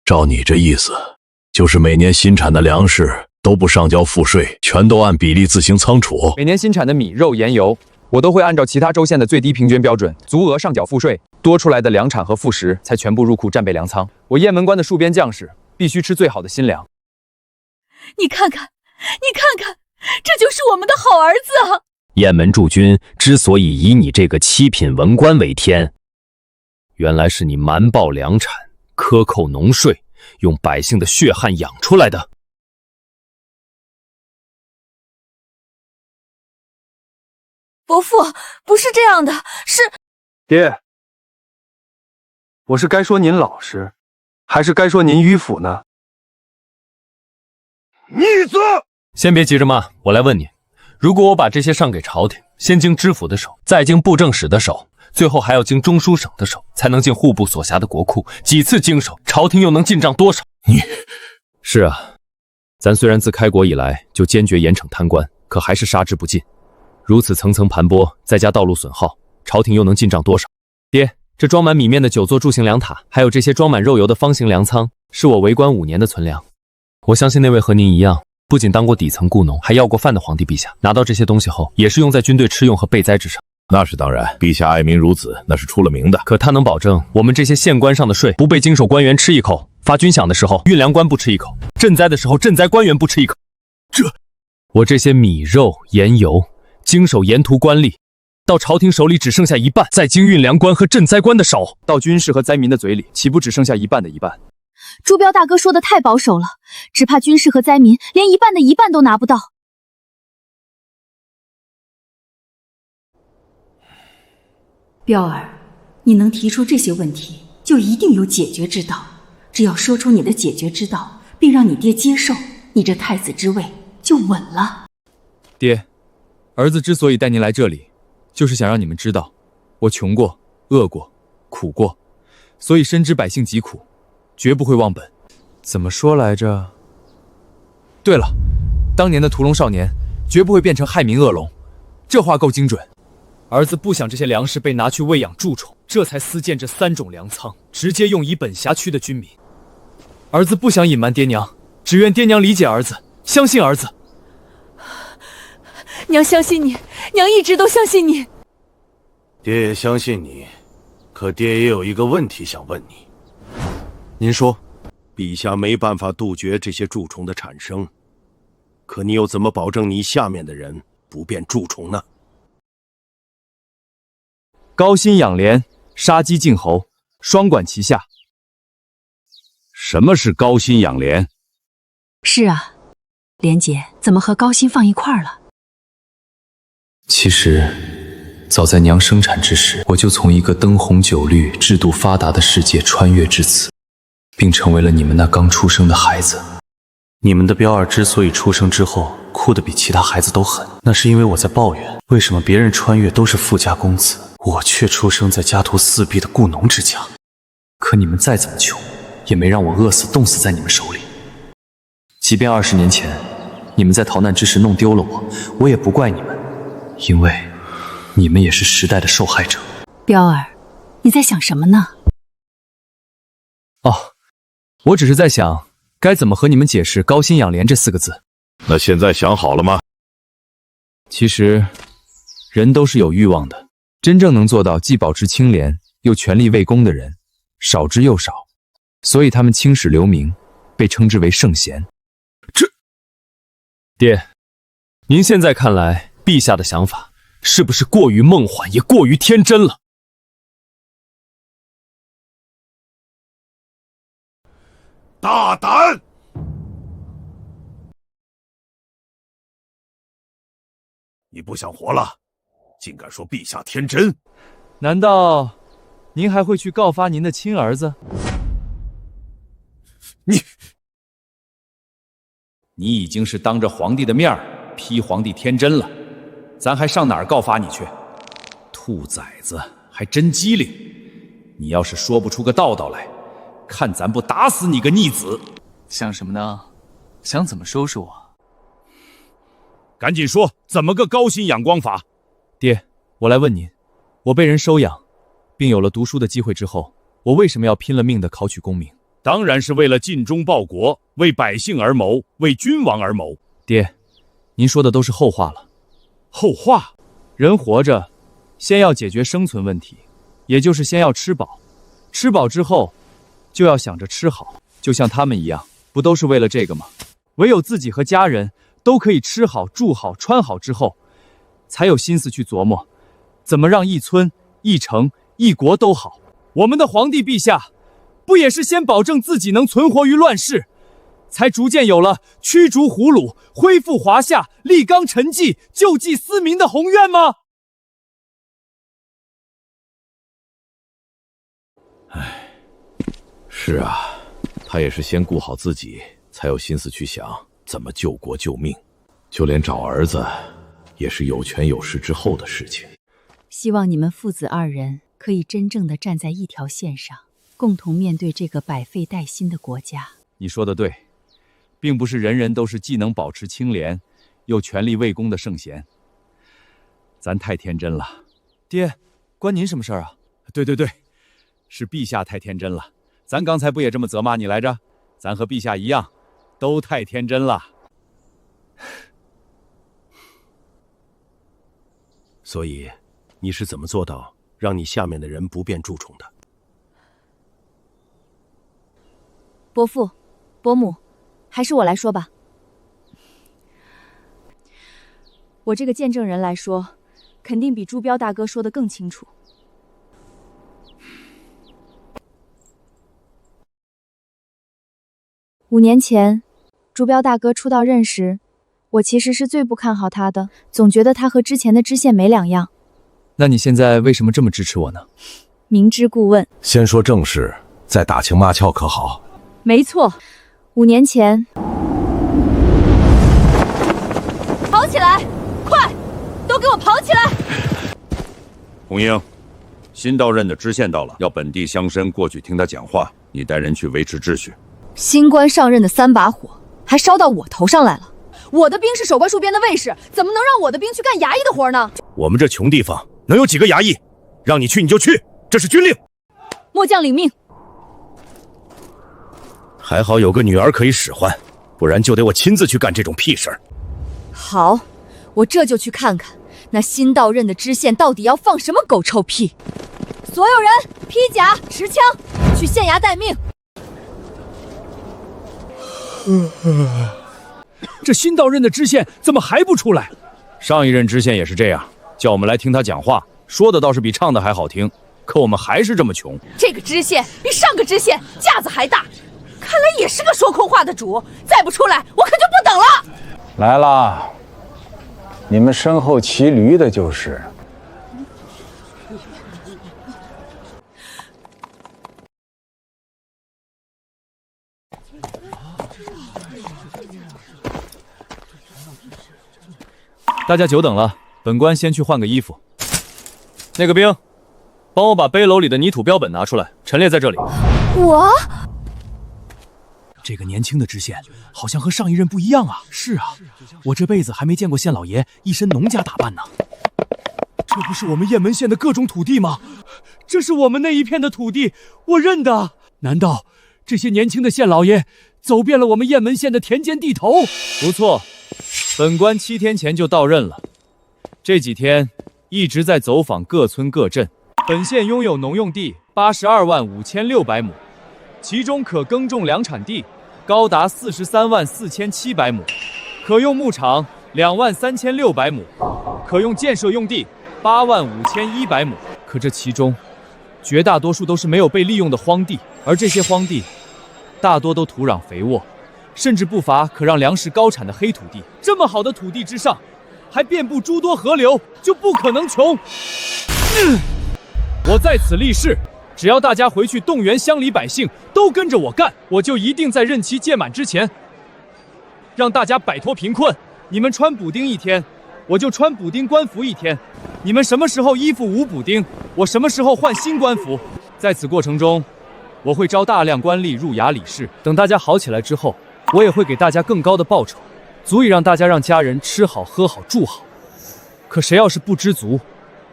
照你这意思，就是每年新产的粮食都不上交赋税，全都按比例自行仓储。每年新产的米、肉、盐、油，我都会按照其他州县的最低平均标准，足额上缴赋税。多出来的粮产和副食才全部入库战备粮仓。我雁门关的戍边将士必须吃最好的新粮。你看看，这就是我们的好儿子啊！雁门驻军之所以以你这个七品文官为天，原来是你瞒报粮产，克扣农税，用百姓的血汗养出来的。伯父，不是这样的，是爹。我是该说您老实，还是该说您迂腐呢？逆子！先别急着骂，我来问你，如果我把这些上给朝廷，先经知府的手，再经布政使的手，最后还要经中书省的手，才能进户部所辖的国库，几次经手，朝廷又能进账多少？是啊，咱虽然自开国以来就坚决严惩贪官，可还是杀之不尽。如此层层盘剥，再加道路损耗，朝廷又能进账多少？爹，这装满米面的9座柱形粮塔，还有这些装满肉油的方形粮仓，是我为官5年的存粮。我相信那位和您一样，不仅当过底层雇农，还要过饭的皇帝陛下，拿到这些东西后，也是用在军队吃用和备灾之上。那是当然，陛下爱民如子，那是出了名的。可他能保证我们这些县官上的税不被经手官员吃一口，发军饷的时候运粮官不吃一口，赈灾的时候赈灾官员不吃一口？我这些米肉盐油，经手沿途官吏，到朝廷手里只剩下一半，再经运粮官和赈灾官的手，到军士和灾民的嘴里，岂不只剩下一半的一半？朱标大哥说的太保守了，只怕军士和灾民连一半的一半都拿不到。彪儿，你能提出这些问题，就一定有解决之道。只要说出你的解决之道，并让你爹接受，你这太子之位就稳了。爹，儿子之所以带您来这里，就是想让你们知道，我穷过、饿过、苦过，所以深知百姓疾苦，绝不会忘本。怎么说来着？对了，当年的屠龙少年绝不会变成害民恶龙，这话够精准。儿子不想这些粮食被拿去喂养蛀虫，这才私建这3种粮仓，直接用以本辖区的军民。儿子不想隐瞒爹娘，只愿爹娘理解儿子，相信儿子。娘相信你，娘一直都相信你。爹也相信你，可爹也有一个问题想问你。您说，陛下没办法杜绝这些蛀虫的产生，可你又怎么保证你下面的人不变蛀虫呢？高薪养廉，杀鸡儆猴，双管齐下。什么是高薪养廉？是啊，莲姐怎么和高薪放一块儿了？其实，早在娘生产之时，我就从一个灯红酒绿、制度发达的世界穿越至此，并成为了你们那刚出生的孩子。你们的彪儿之所以出生之后哭得比其他孩子都狠，那是因为我在抱怨，为什么别人穿越都是富家公子，我却出生在家徒四壁的雇农之家。可你们再怎么穷，也没让我饿死冻死在你们手里。即便20年前你们在逃难之时弄丢了我，我也不怪你们，因为你们也是时代的受害者。彪儿，你在想什么呢？哦，我只是在想该怎么和你们解释高薪养廉这4个字。那现在想好了吗？其实人都是有欲望的，真正能做到既保持清廉又全力为公的人少之又少，所以他们青史留名，被称之为圣贤。爹，您现在看来，陛下的想法是不是过于梦幻，也过于天真了？大胆！你不想活了，竟敢说陛下天真？难道您还会去告发您的亲儿子？你已经是当着皇帝的面批皇帝天真了，咱还上哪儿告发你去？兔崽子，还真机灵！你要是说不出个道道来，看咱不打死你个逆子！想什么呢？想怎么收拾我？赶紧说，怎么个高薪养光法？爹，我来问您，我被人收养，并有了读书的机会之后，我为什么要拼了命地考取功名？当然是为了尽忠报国，为百姓而谋，为君王而谋。爹，您说的都是后话了。后话？人活着，先要解决生存问题，也就是先要吃饱，吃饱之后，就要想着吃好，就像他们一样，不都是为了这个吗？唯有自己和家人都可以吃好、住好、穿好之后，才有心思去琢磨，怎么让一村、一城、一国都好。我们的皇帝陛下，不也是先保证自己能存活于乱世，才逐渐有了驱逐胡虏、恢复华夏、立纲陈纪、救济思民的宏愿吗？是啊，他也是先顾好自己，才有心思去想怎么救国救命。就连找儿子，也是有权有势之后的事情。希望你们父子2人可以真正的站在一条线上，共同面对这个百废待兴的国家。你说的对，并不是人人都是既能保持清廉，又全力为公的圣贤。咱太天真了。爹，关您什么事儿啊？对，是陛下太天真了。咱刚才不也这么责骂你来着？咱和陛下一样，都太天真了。所以，你是怎么做到让你下面的人不变蛀虫的？伯父、伯母，还是我来说吧。我这个见证人来说，肯定比朱标大哥说的更清楚。5年前，朱标大哥出道任时，我其实是最不看好他的，总觉得他和之前的知县没两样。那你现在为什么这么支持我呢？明知故问。先说正事，再打情骂俏可好？没错，5年前。跑起来！快，都给我跑起来！红英，新到任的知县到了，要本地乡绅过去听他讲话，你带人去维持秩序。新官上任的3把火，还烧到我头上来了。我的兵是守关戍边的卫士，怎么能让我的兵去干衙役的活呢？我们这穷地方能有几个衙役？让你去你就去，这是军令。末将领命。还好有个女儿可以使唤，不然就得我亲自去干这种屁事儿。好，我这就去看看那新到任的知县到底要放什么狗臭屁。所有人披甲持枪，去县衙待命。这新到任的知县怎么还不出来？上一任知县也是这样，叫我们来听他讲话，说的倒是比唱的还好听，可我们还是这么穷。这个知县比上个知县架子还大，看来也是个说空话的主。再不出来，我可就不等了。来啦，你们身后骑驴的就是。大家久等了，本官先去换个衣服。那个兵，帮我把背篓里的泥土标本拿出来，陈列在这里。我这个年轻的知县好像和上一任不一样啊。是啊，我这辈子还没见过县老爷一身农家打扮呢。这不是我们雁门县的各种土地吗？这是我们那一片的土地，我认得。难道这些年轻的县老爷走遍了我们雁门县的田间地头？不错，本官7天前就到任了，这几天一直在走访各村各镇。本县拥有农用地82万5600亩，其中可耕种粮产地高达43万4700亩，可用牧场2万3600亩，可用建设用地8万5100亩。可这其中，绝大多数都是没有被利用的荒地，而这些荒地大多都土壤肥沃，甚至不乏可让粮食高产的黑土地。这么好的土地之上，还遍布诸多河流，就不可能穷。我在此立誓，只要大家回去动员乡里百姓都跟着我干，我就一定在任期届满之前，让大家摆脱贫困。你们穿补丁1天，我就穿补丁官服1天；你们什么时候衣服无补丁，我什么时候换新官服。在此过程中，我会招大量官吏入衙理事，等大家好起来之后，我也会给大家更高的报酬，足以让大家让家人吃好喝好住好。可谁要是不知足，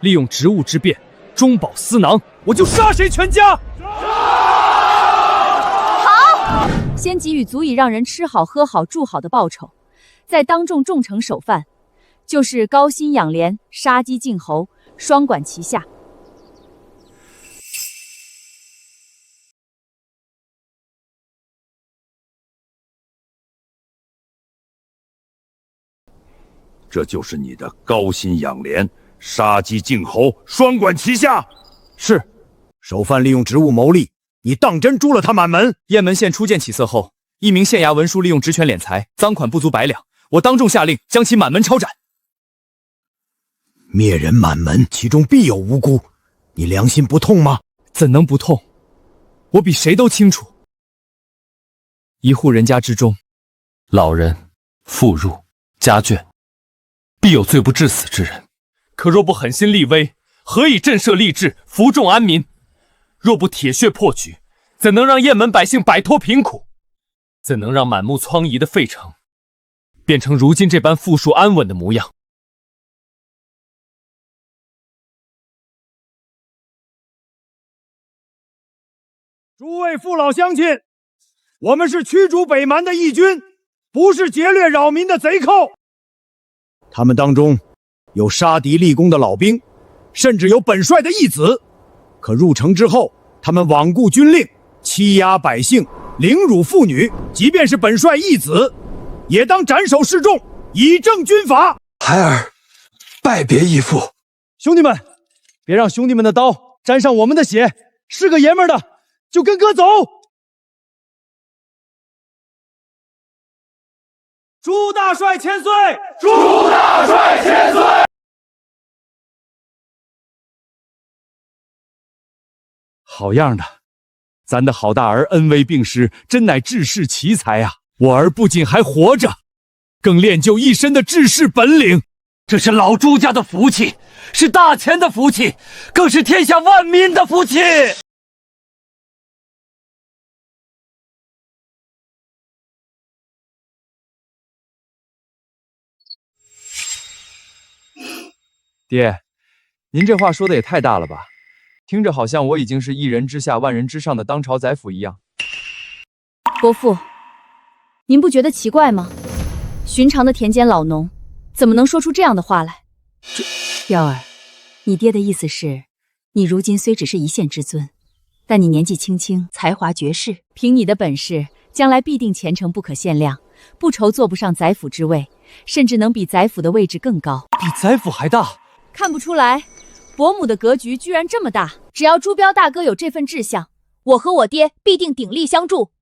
利用职务之便中饱私囊，我就杀谁全家！好，先给予足以让人吃好喝好住好的报酬，再当众重惩首犯，就是高薪养廉，杀鸡儆猴，双管齐下。这就是你的高薪养廉，杀鸡儆猴，双管齐下。是，首犯利用职务牟利，你当真诛了他满门？雁门县初见起色后，一名县衙文书利用职权敛财，赃款不足100两，我当众下令将其满门抄斩。灭人满门，其中必有无辜，你良心不痛吗？怎能不痛？我比谁都清楚，一户人家之中，老人、妇孺、家眷，必有罪不至死之人。可若不狠心立威，何以震慑吏治，服众安民？若不铁血破局，怎能让雁门百姓摆脱贫苦？怎能让满目疮痍的费城变成如今这般富庶安稳的模样？诸位父老乡亲，我们是驱逐北蛮的义军，不是劫掠扰民的贼寇。他们当中有杀敌立功的老兵，甚至有本帅的义子。可入城之后，他们罔顾军令，欺压百姓，凌辱妇女。即便是本帅义子，也当斩首示众，以正军法。孩儿拜别义父。兄弟们，别让兄弟们的刀沾上我们的血，是个爷们儿的就跟哥走。朱大帅千岁！朱大帅千岁！好样的，咱的好大儿恩威并施，真乃治世奇才啊！我儿不仅还活着，更练就一身的治世本领。这是老朱家的福气，是大钱的福气，更是天下万民的福气。爹，您这话说的也太大了吧？听着好像我已经是一人之下万人之上的当朝宰辅一样。伯父，您不觉得奇怪吗？寻常的田间老农，怎么能说出这样的话来？彪儿，你爹的意思是，你如今虽只是一县之尊，但你年纪轻轻，才华绝世，凭你的本事，将来必定前程不可限量，不愁做不上宰辅之位，甚至能比宰辅的位置更高。比宰辅还大？看不出来，伯母的格局居然这么大。只要朱彪大哥有这份志向，我和我爹必定鼎力相助，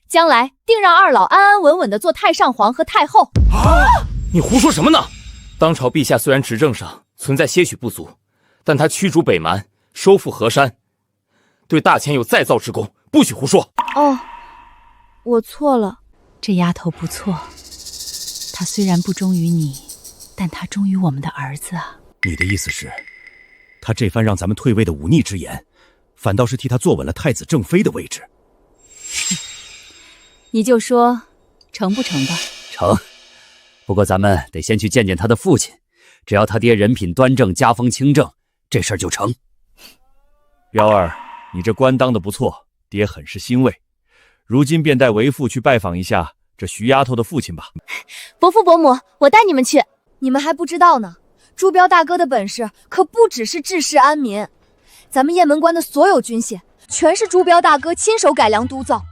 将来定让二老安安稳稳地做太上皇和太后。你胡说什么呢？当朝陛下虽然执政上存在些许不足，但他驱逐北蛮，收复河山，对大钱有再造之功，不许胡说。哦，我错了。这丫头不错，她虽然不忠于你，但她忠于我们的儿子啊。你的意思是，他这番让咱们退位的忤逆之言，反倒是替他坐稳了太子正妃的位置？你就说成不成吧？成，不过咱们得先去见见他的父亲，只要他爹人品端正，家风清正，这事儿就成。彪儿，你这官当得不错，爹很是欣慰。如今便带为父去拜访一下这徐丫头的父亲吧。伯父伯母，我带你们去。你们还不知道呢，朱彪大哥的本事可不只是治世安民，咱们雁门关的所有军械全是朱彪大哥亲手改良督造，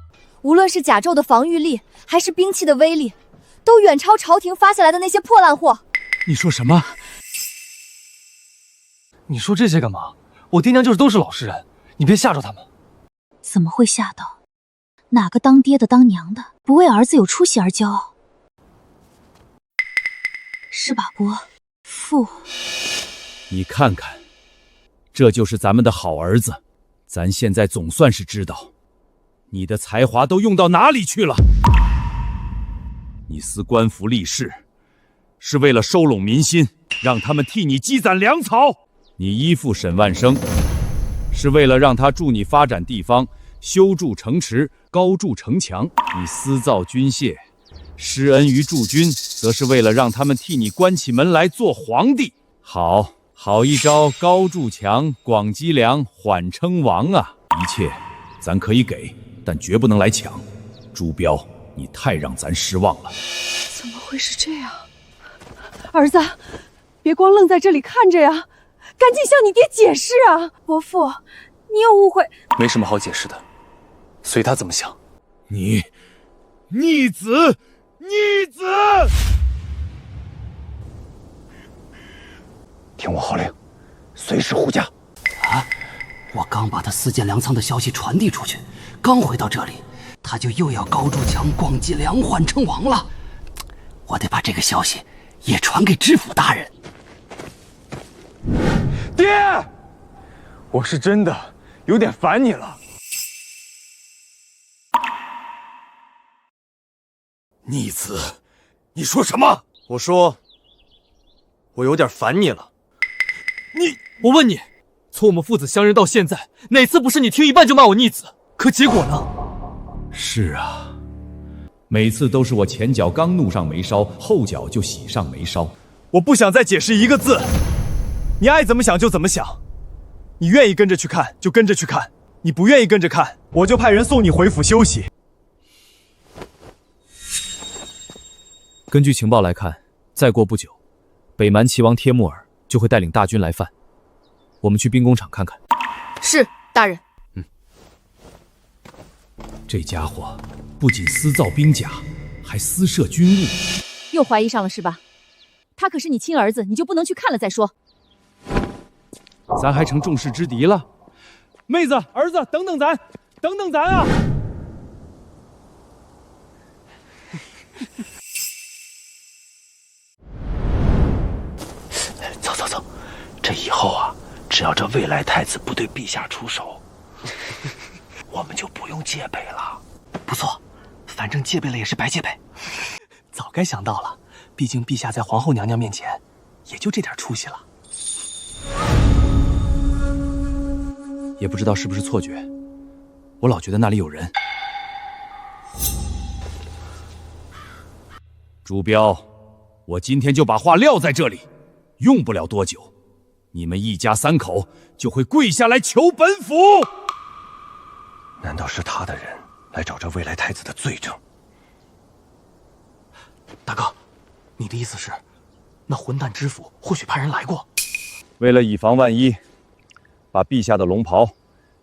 无论是甲胄的防御力，还是兵器的威力，都远超朝廷发下来的那些破烂货。你说什么？你说这些干嘛？我爹娘就是都是老实人，你别吓着他们。怎么会吓到？哪个当爹的当娘的不为儿子有出息而骄傲？是吧，伯父？你看看，这就是咱们的好儿子。咱现在总算是知道，你的才华都用到哪里去了。你思官服吏士，是为了收拢民心，让他们替你积攒粮草；你依附沈万生，是为了让他助你发展地方，修筑城池，高筑城墙；你私造军械，施恩于驻军，则是为了让他们替你关起门来做皇帝。好一招高筑墙，广积粮，缓称王啊！一切咱可以给，但绝不能来抢。朱彪，你太让咱失望了。怎么会是这样？儿子，别光愣在这里看着呀，赶紧向你爹解释啊！伯父，你有误会。没什么好解释的，随他怎么想。你逆子！逆子！听我号令，随时护驾。啊！我刚把他私建粮仓的消息传递出去，刚回到这里，他就又要高筑墙、广积粮、缓称王了。我得把这个消息也传给知府大人。爹，我是真的有点烦你了。逆子，你说什么？我说，我有点烦你了。我问你，从我们父子相认到现在，哪次不是你听一半就骂我逆子？可结果呢？是啊，每次都是我前脚刚怒上眉梢，后脚就喜上眉梢。我不想再解释一个字，你爱怎么想就怎么想。你愿意跟着去看就跟着去看，你不愿意跟着看，我就派人送你回府休息。根据情报来看，再过不久，北蛮齐王帖木儿就会带领大军来犯。我们去兵工厂看看。是，大人。这家伙不仅私造兵甲，还私设军务。又怀疑上了是吧？他可是你亲儿子，你就不能去看了再说？咱还成众矢之的了？妹子，儿子，等等咱，等等咱啊！走走走，这以后啊，只要这未来太子不对陛下出手，我们就不用戒备了。不错，反正戒备了也是白戒备。早该想到了，毕竟陛下在皇后娘娘面前，也就这点出息了。也不知道是不是错觉，我老觉得那里有人。朱标，我今天就把话撂在这里，用不了多久，你们一家3口就会跪下来求本府。难道是他的人来找这未来太子的罪证？大哥，你的意思是，那混蛋知府或许派人来过？为了以防万一，把陛下的龙袍、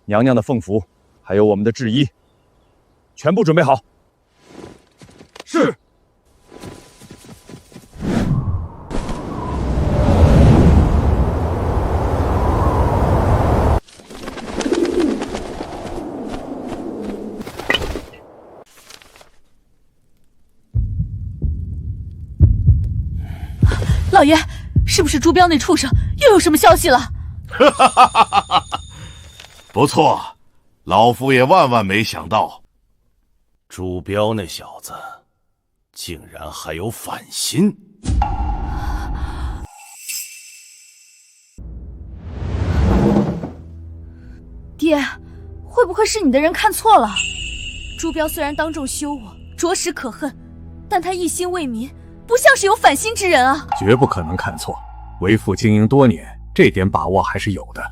娘娘的凤服，还有我们的制衣，全部准备好。是。老爷，是不是朱标那畜生又有什么消息了？不错，老夫也万万没想到，朱标那小子竟然还有反心。爹，会不会是你的人看错了？朱标虽然当众羞我，着实可恨，但他一心为民，不像是有反心之人啊！绝不可能看错，为父经营多年，这点把握还是有的。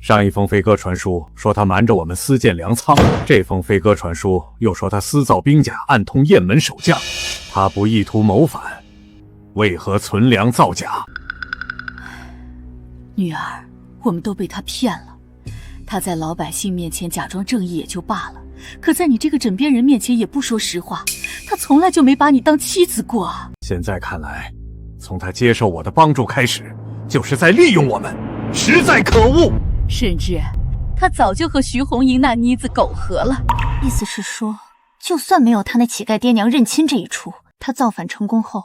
上一封飞鸽传书说他瞒着我们私建粮仓，这封飞鸽传书又说他私造兵甲，暗通雁门守将。他不意图谋反，为何存粮造假？女儿，我们都被他骗了。他在老百姓面前假装正义也就罢了，可在你这个枕边人面前也不说实话。他从来就没把你当妻子过啊！现在看来，从他接受我的帮助开始，就是在利用我们，实在可恶。甚至，他早就和徐红英那妮子苟合了。意思是说，就算没有他那乞丐爹娘认亲这一出，他造反成功后，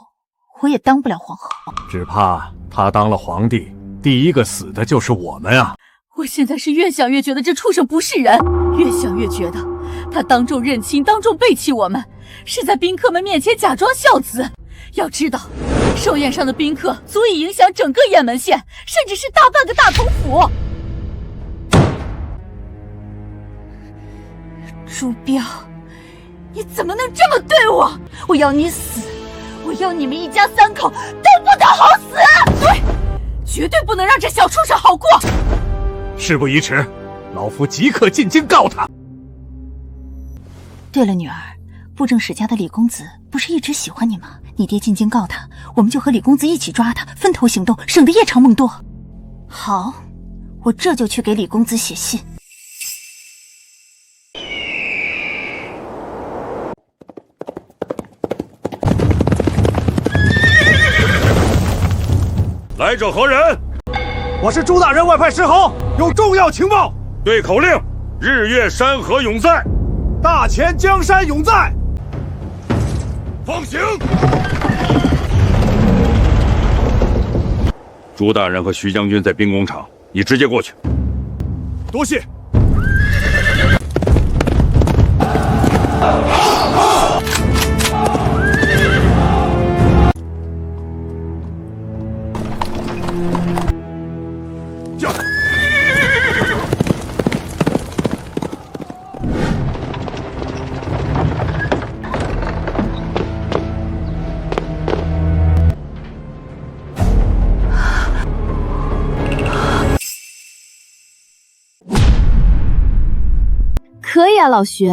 我也当不了皇后。只怕他当了皇帝，第一个死的就是我们啊！我现在是越想越觉得这畜生不是人，越想越觉得他当众认亲，当众背弃我们，是在宾客们面前假装孝子。要知道，寿宴上的宾客足以影响整个雁门县，甚至是大半个大同府。朱标，你怎么能这么对我？我要你死！我要你们一家3口都不得好死！对，绝对不能让这小畜生好过！事不宜迟，老夫即刻进京告他。对了，女儿，布政使家的李公子不是一直喜欢你吗？你爹进京告他，我们就和李公子一起抓他，分头行动，省得夜长梦多。好，我这就去给李公子写信。来者何人？我是朱大人外派石猴，有重要情报。对口令：日月山河永在，大前江山永在。放行。朱大人和徐将军在兵工厂，你直接过去。多谢。可以啊，老徐，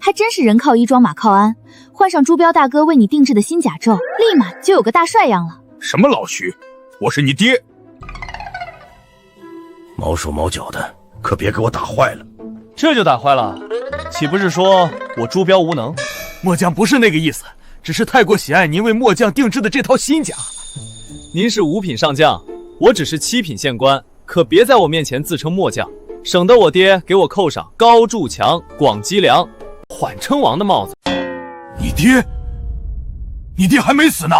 还真是人靠衣装马靠鞍，换上朱标大哥为你定制的新甲胄，立马就有个大帅样了。什么老徐？我是你爹。毛手毛脚的，可别给我打坏了。这就打坏了？岂不是说我朱标无能？末将不是那个意思，只是太过喜爱您为末将定制的这套新甲。您是五品上将，我只是7品县官，可别在我面前自称末将，省得我爹给我扣上高筑墙、广积粮、缓称王的帽子。你爹还没死呢！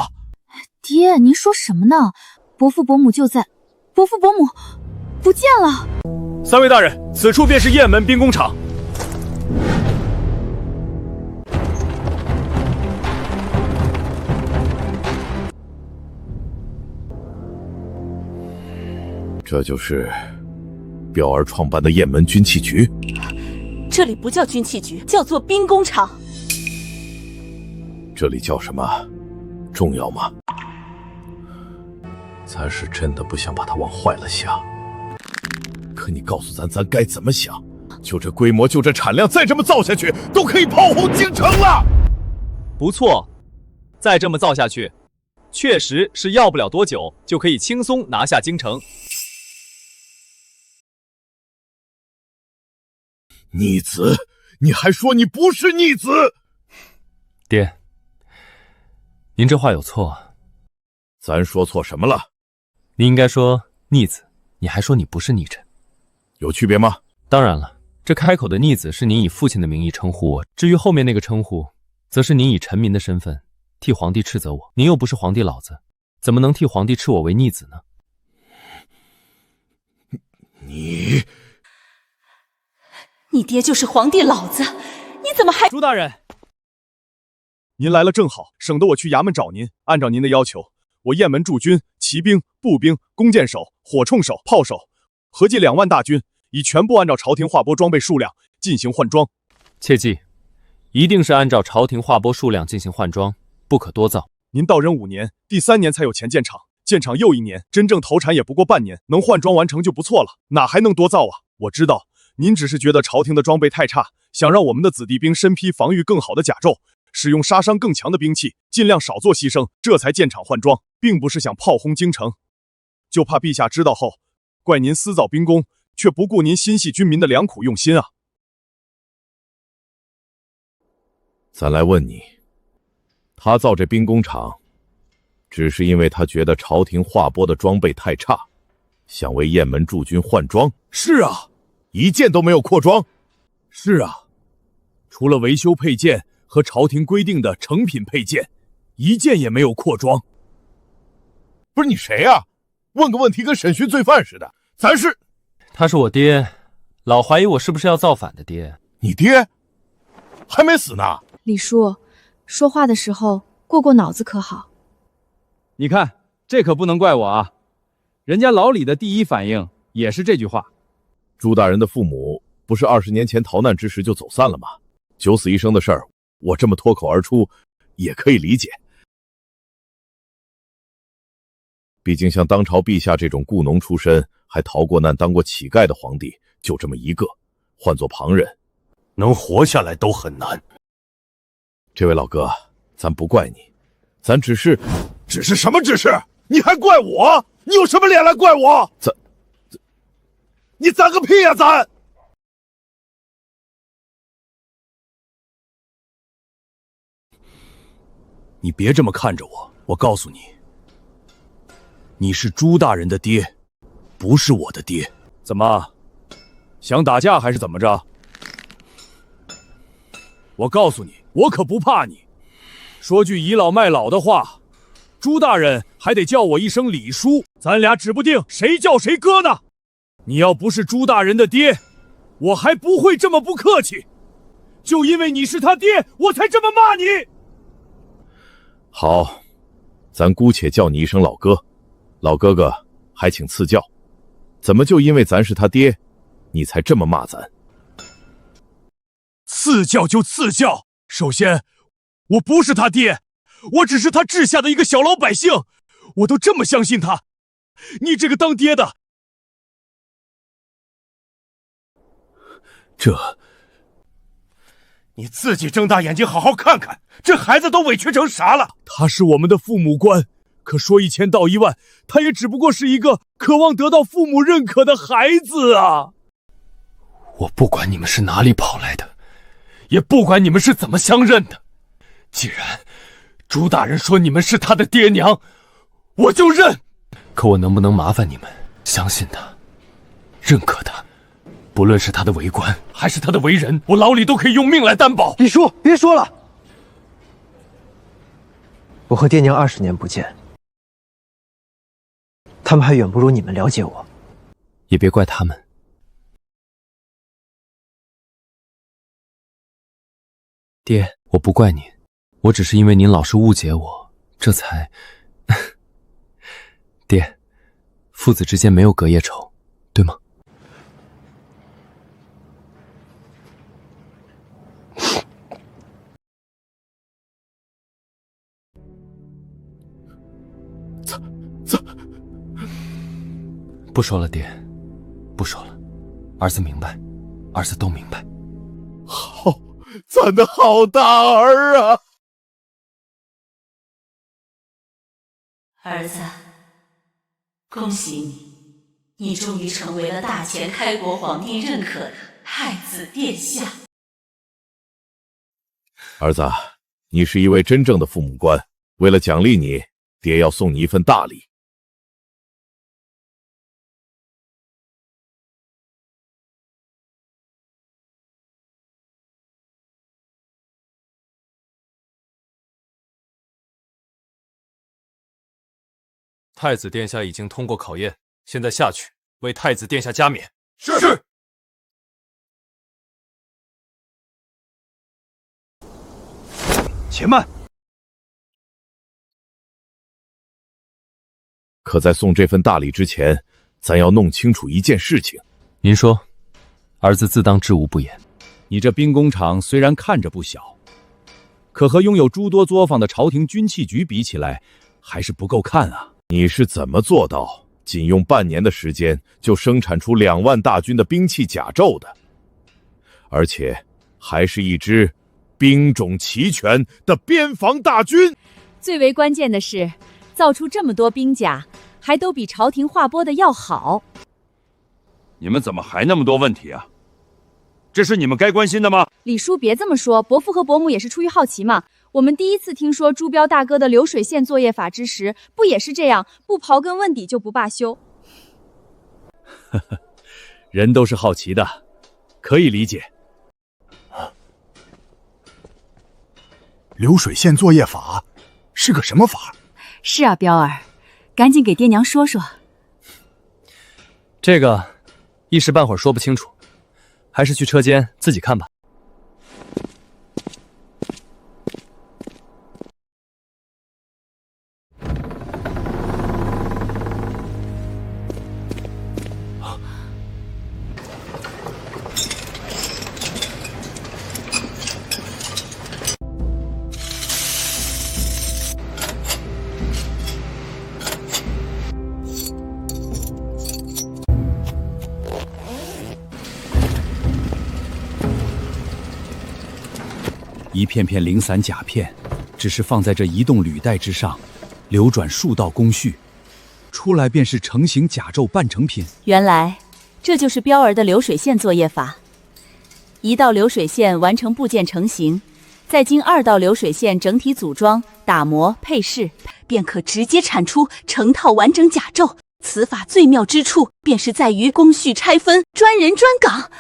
爹，您说什么呢？伯父伯母就在，伯父伯母不见了。3位大人，此处便是雁门兵工厂。这就是彪儿创办的雁门军器局。这里不叫军器局，叫做兵工厂。这里叫什么？重要吗？咱是真的不想把它往坏了想，可你告诉咱该怎么想？就这规模，就这产量，再这么造下去，都可以炮轰京城了。不错，再这么造下去，确实是要不了多久就可以轻松拿下京城。逆子，你还说你不是逆子？爹，您这话有错。咱说错什么了？你应该说逆子，你还说你不是逆臣，有区别吗？当然了，这开口的逆子是您以父亲的名义称呼我，至于后面那个称呼，则是您以臣民的身份替皇帝斥责我。您又不是皇帝老子，怎么能替皇帝斥我为逆子呢？你爹就是皇帝老子，你怎么还……朱大人，您来了正好，省得我去衙门找您。按照您的要求，我雁门驻军、骑兵、步兵、弓箭手、火铳手、炮手，合计2万大军，已全部按照朝廷划拨装备数量进行换装。切记，一定是按照朝廷划拨数量进行换装，不可多造。您到任5年，第3年才有钱建厂，建厂又1年，真正投产也不过半年，能换装完成就不错了，哪还能多造啊？我知道您只是觉得朝廷的装备太差，想让我们的子弟兵身披防御更好的甲胄，使用杀伤更强的兵器，尽量少做牺牲，这才建厂换装，并不是想炮轰京城。就怕陛下知道后，怪您私造兵工，却不顾您心系军民的良苦用心啊！咱来问你，他造这兵工厂，只是因为他觉得朝廷划拨的装备太差，想为雁门驻军换装？是啊，一件都没有扩装。是啊，除了维修配件和朝廷规定的成品配件，一件也没有扩装。不是你谁啊？问个问题跟审讯罪犯似的。咱是……他是我爹，老怀疑我是不是要造反的爹。你爹还没死呢。李叔，说话的时候过脑子可好？你看，这可不能怪我啊，人家老李的第一反应也是这句话。朱大人的父母不是20年前逃难之时就走散了吗？九死一生的事儿，我这么脱口而出也可以理解。毕竟像当朝陛下这种雇农出身还逃过难当过乞丐的皇帝就这么一个，换做旁人能活下来都很难。这位老哥，咱不怪你，咱只是什么指示？你还怪我？你有什么脸来怪我？你攒个屁呀攒！你别这么看着我，我告诉你，你是朱大人的爹，不是我的爹。怎么，想打架还是怎么着？我告诉你，我可不怕你。说句倚老卖老的话，朱大人还得叫我一声李叔，咱俩指不定谁叫谁哥呢。你要不是朱大人的爹，我还不会这么不客气。就因为你是他爹，我才这么骂你。好，咱姑且叫你一声老哥，老哥哥还请赐教。怎么就因为咱是他爹，你才这么骂咱？赐教就赐教，首先，我不是他爹，我只是他治下的一个小老百姓，我都这么相信他。你这个当爹的，你自己睁大眼睛好好看看，这孩子都委屈成啥了？他是我们的父母官，可说1000道1万，他也只不过是一个渴望得到父母认可的孩子啊！我不管你们是哪里跑来的，也不管你们是怎么相认的，既然朱大人说你们是他的爹娘，我就认。可我能不能麻烦你们相信他，认可他？不论是他的为官，还是他的为人，我老李都可以用命来担保。李叔，别说了，我和爹娘20年不见，他们还远不如你们了解我。也别怪他们。爹，我不怪您，我只是因为您老是误解我，这才……爹，父子之间没有隔夜仇，对吗？不说了，爹，不说了。儿子明白，儿子都明白。好，咱的好大儿啊！儿子，恭喜你，你终于成为了大前开国皇帝认可的太子殿下。儿子，你是一位真正的父母官，为了奖励你，爹要送你一份大礼。太子殿下已经通过考验，现在下去为太子殿下加冕。是。且慢！可在送这份大礼之前，咱要弄清楚一件事情。您说，儿子自当知无不言。你这兵工厂虽然看着不小，可和拥有诸多作坊的朝廷军器局比起来，还是不够看啊。你是怎么做到仅用半年的时间就生产出2万大军的兵器甲胄的？而且还是一支兵种齐全的边防大军。最为关键的是，造出这么多兵甲，还都比朝廷划拨的要好。你们怎么还那么多问题啊？这是你们该关心的吗？李叔别这么说，伯父和伯母也是出于好奇嘛。我们第一次听说朱标大哥的流水线作业法之时，不也是这样，不刨根问底就不罢休？人都是好奇的，可以理解。流水线作业法是个什么法？是啊，彪儿，赶紧给爹娘说说。这个一时半会儿说不清楚，还是去车间自己看吧。一片片零散甲片，只是放在这移动履带之上，流转数道工序，出来便是成型甲胄半成品。原来这就是彪儿的流水线作业法。1道流水线完成部件成型，再经2道流水线整体组装、打磨、配饰，便可直接产出成套完整甲胄。此法最妙之处，便是在于工序拆分，专人专岗。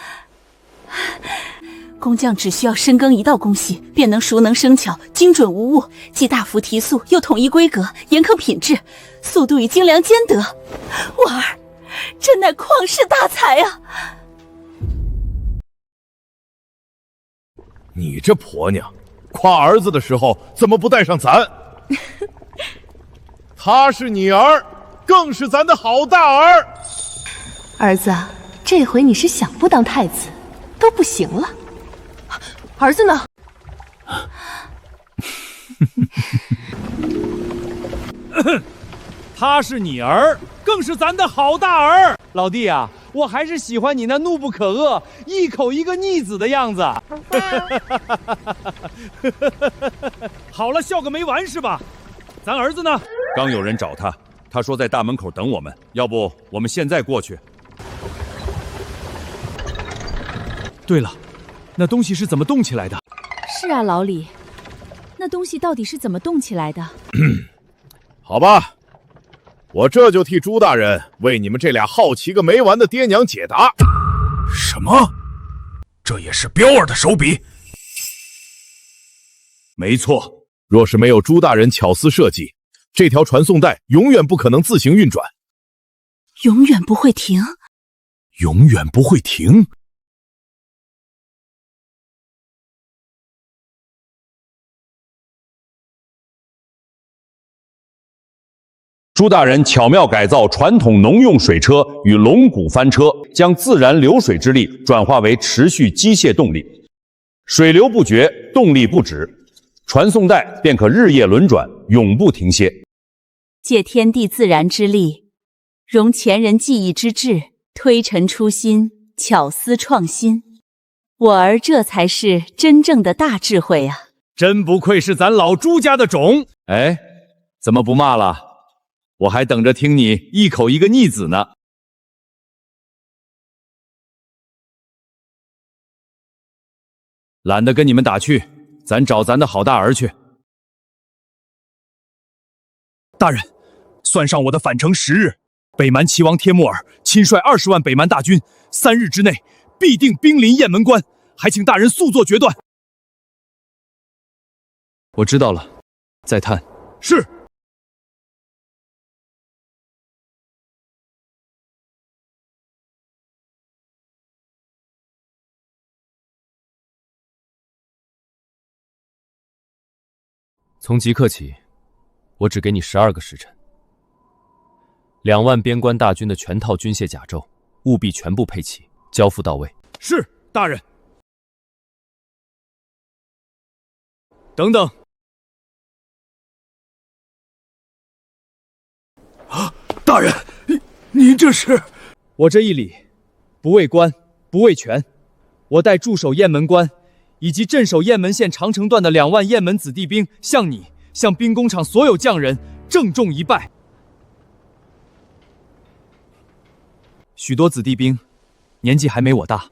工匠只需要深耕1道工序，便能熟能生巧，精准无误，既大幅提速，又统一规格，严苛品质，速度与精良兼得。我儿，真乃旷世大才啊！你这婆娘，夸儿子的时候怎么不带上咱？他是你儿，更是咱的好大儿。儿子，这回你是想不当太子都不行了。儿子呢？他是你儿，更是咱的好大儿。老弟啊，我还是喜欢你那怒不可遏、一口一个逆子的样子。好了，笑个没完是吧？咱儿子呢？刚有人找他，他说在大门口等我们，要不我们现在过去。对了，那东西是怎么动起来的？是啊，老李，那东西到底是怎么动起来的？好吧，我这就替朱大人为你们这俩好奇个没完的爹娘解答。什么？这也是彪儿的手笔？没错，若是没有朱大人巧思设计，这条传送带永远不可能自行运转，永远不会停。永远不会停。朱大人巧妙改造传统农用水车与龙骨翻车，将自然流水之力转化为持续机械动力，水流不绝，动力不止，传送带便可日夜轮转，永不停歇。借天地自然之力，融前人技艺之智，推陈出新，巧思创新。我儿这才是真正的大智慧啊！真不愧是咱老朱家的种。哎，怎么不骂了？我还等着听你一口一个逆子呢。懒得跟你们打趣，咱找咱的好大儿去。大人，算上我的返程10日，北蛮齐王帖木儿亲率20万北蛮大军，3日之内必定兵临雁门关，还请大人速做决断。我知道了，再探。是。从即刻起，我只给你12个时辰。2万边关大军的全套军械甲胄，务必全部配齐，交付到位。是，大人。等等。啊，大人，您这是？我这一礼，不为官，不为权，我带驻守雁门关以及镇守雁门县长城段的2万雁门子弟兵，向你，向兵工厂所有匠人郑重一拜。许多子弟兵年纪还没我大，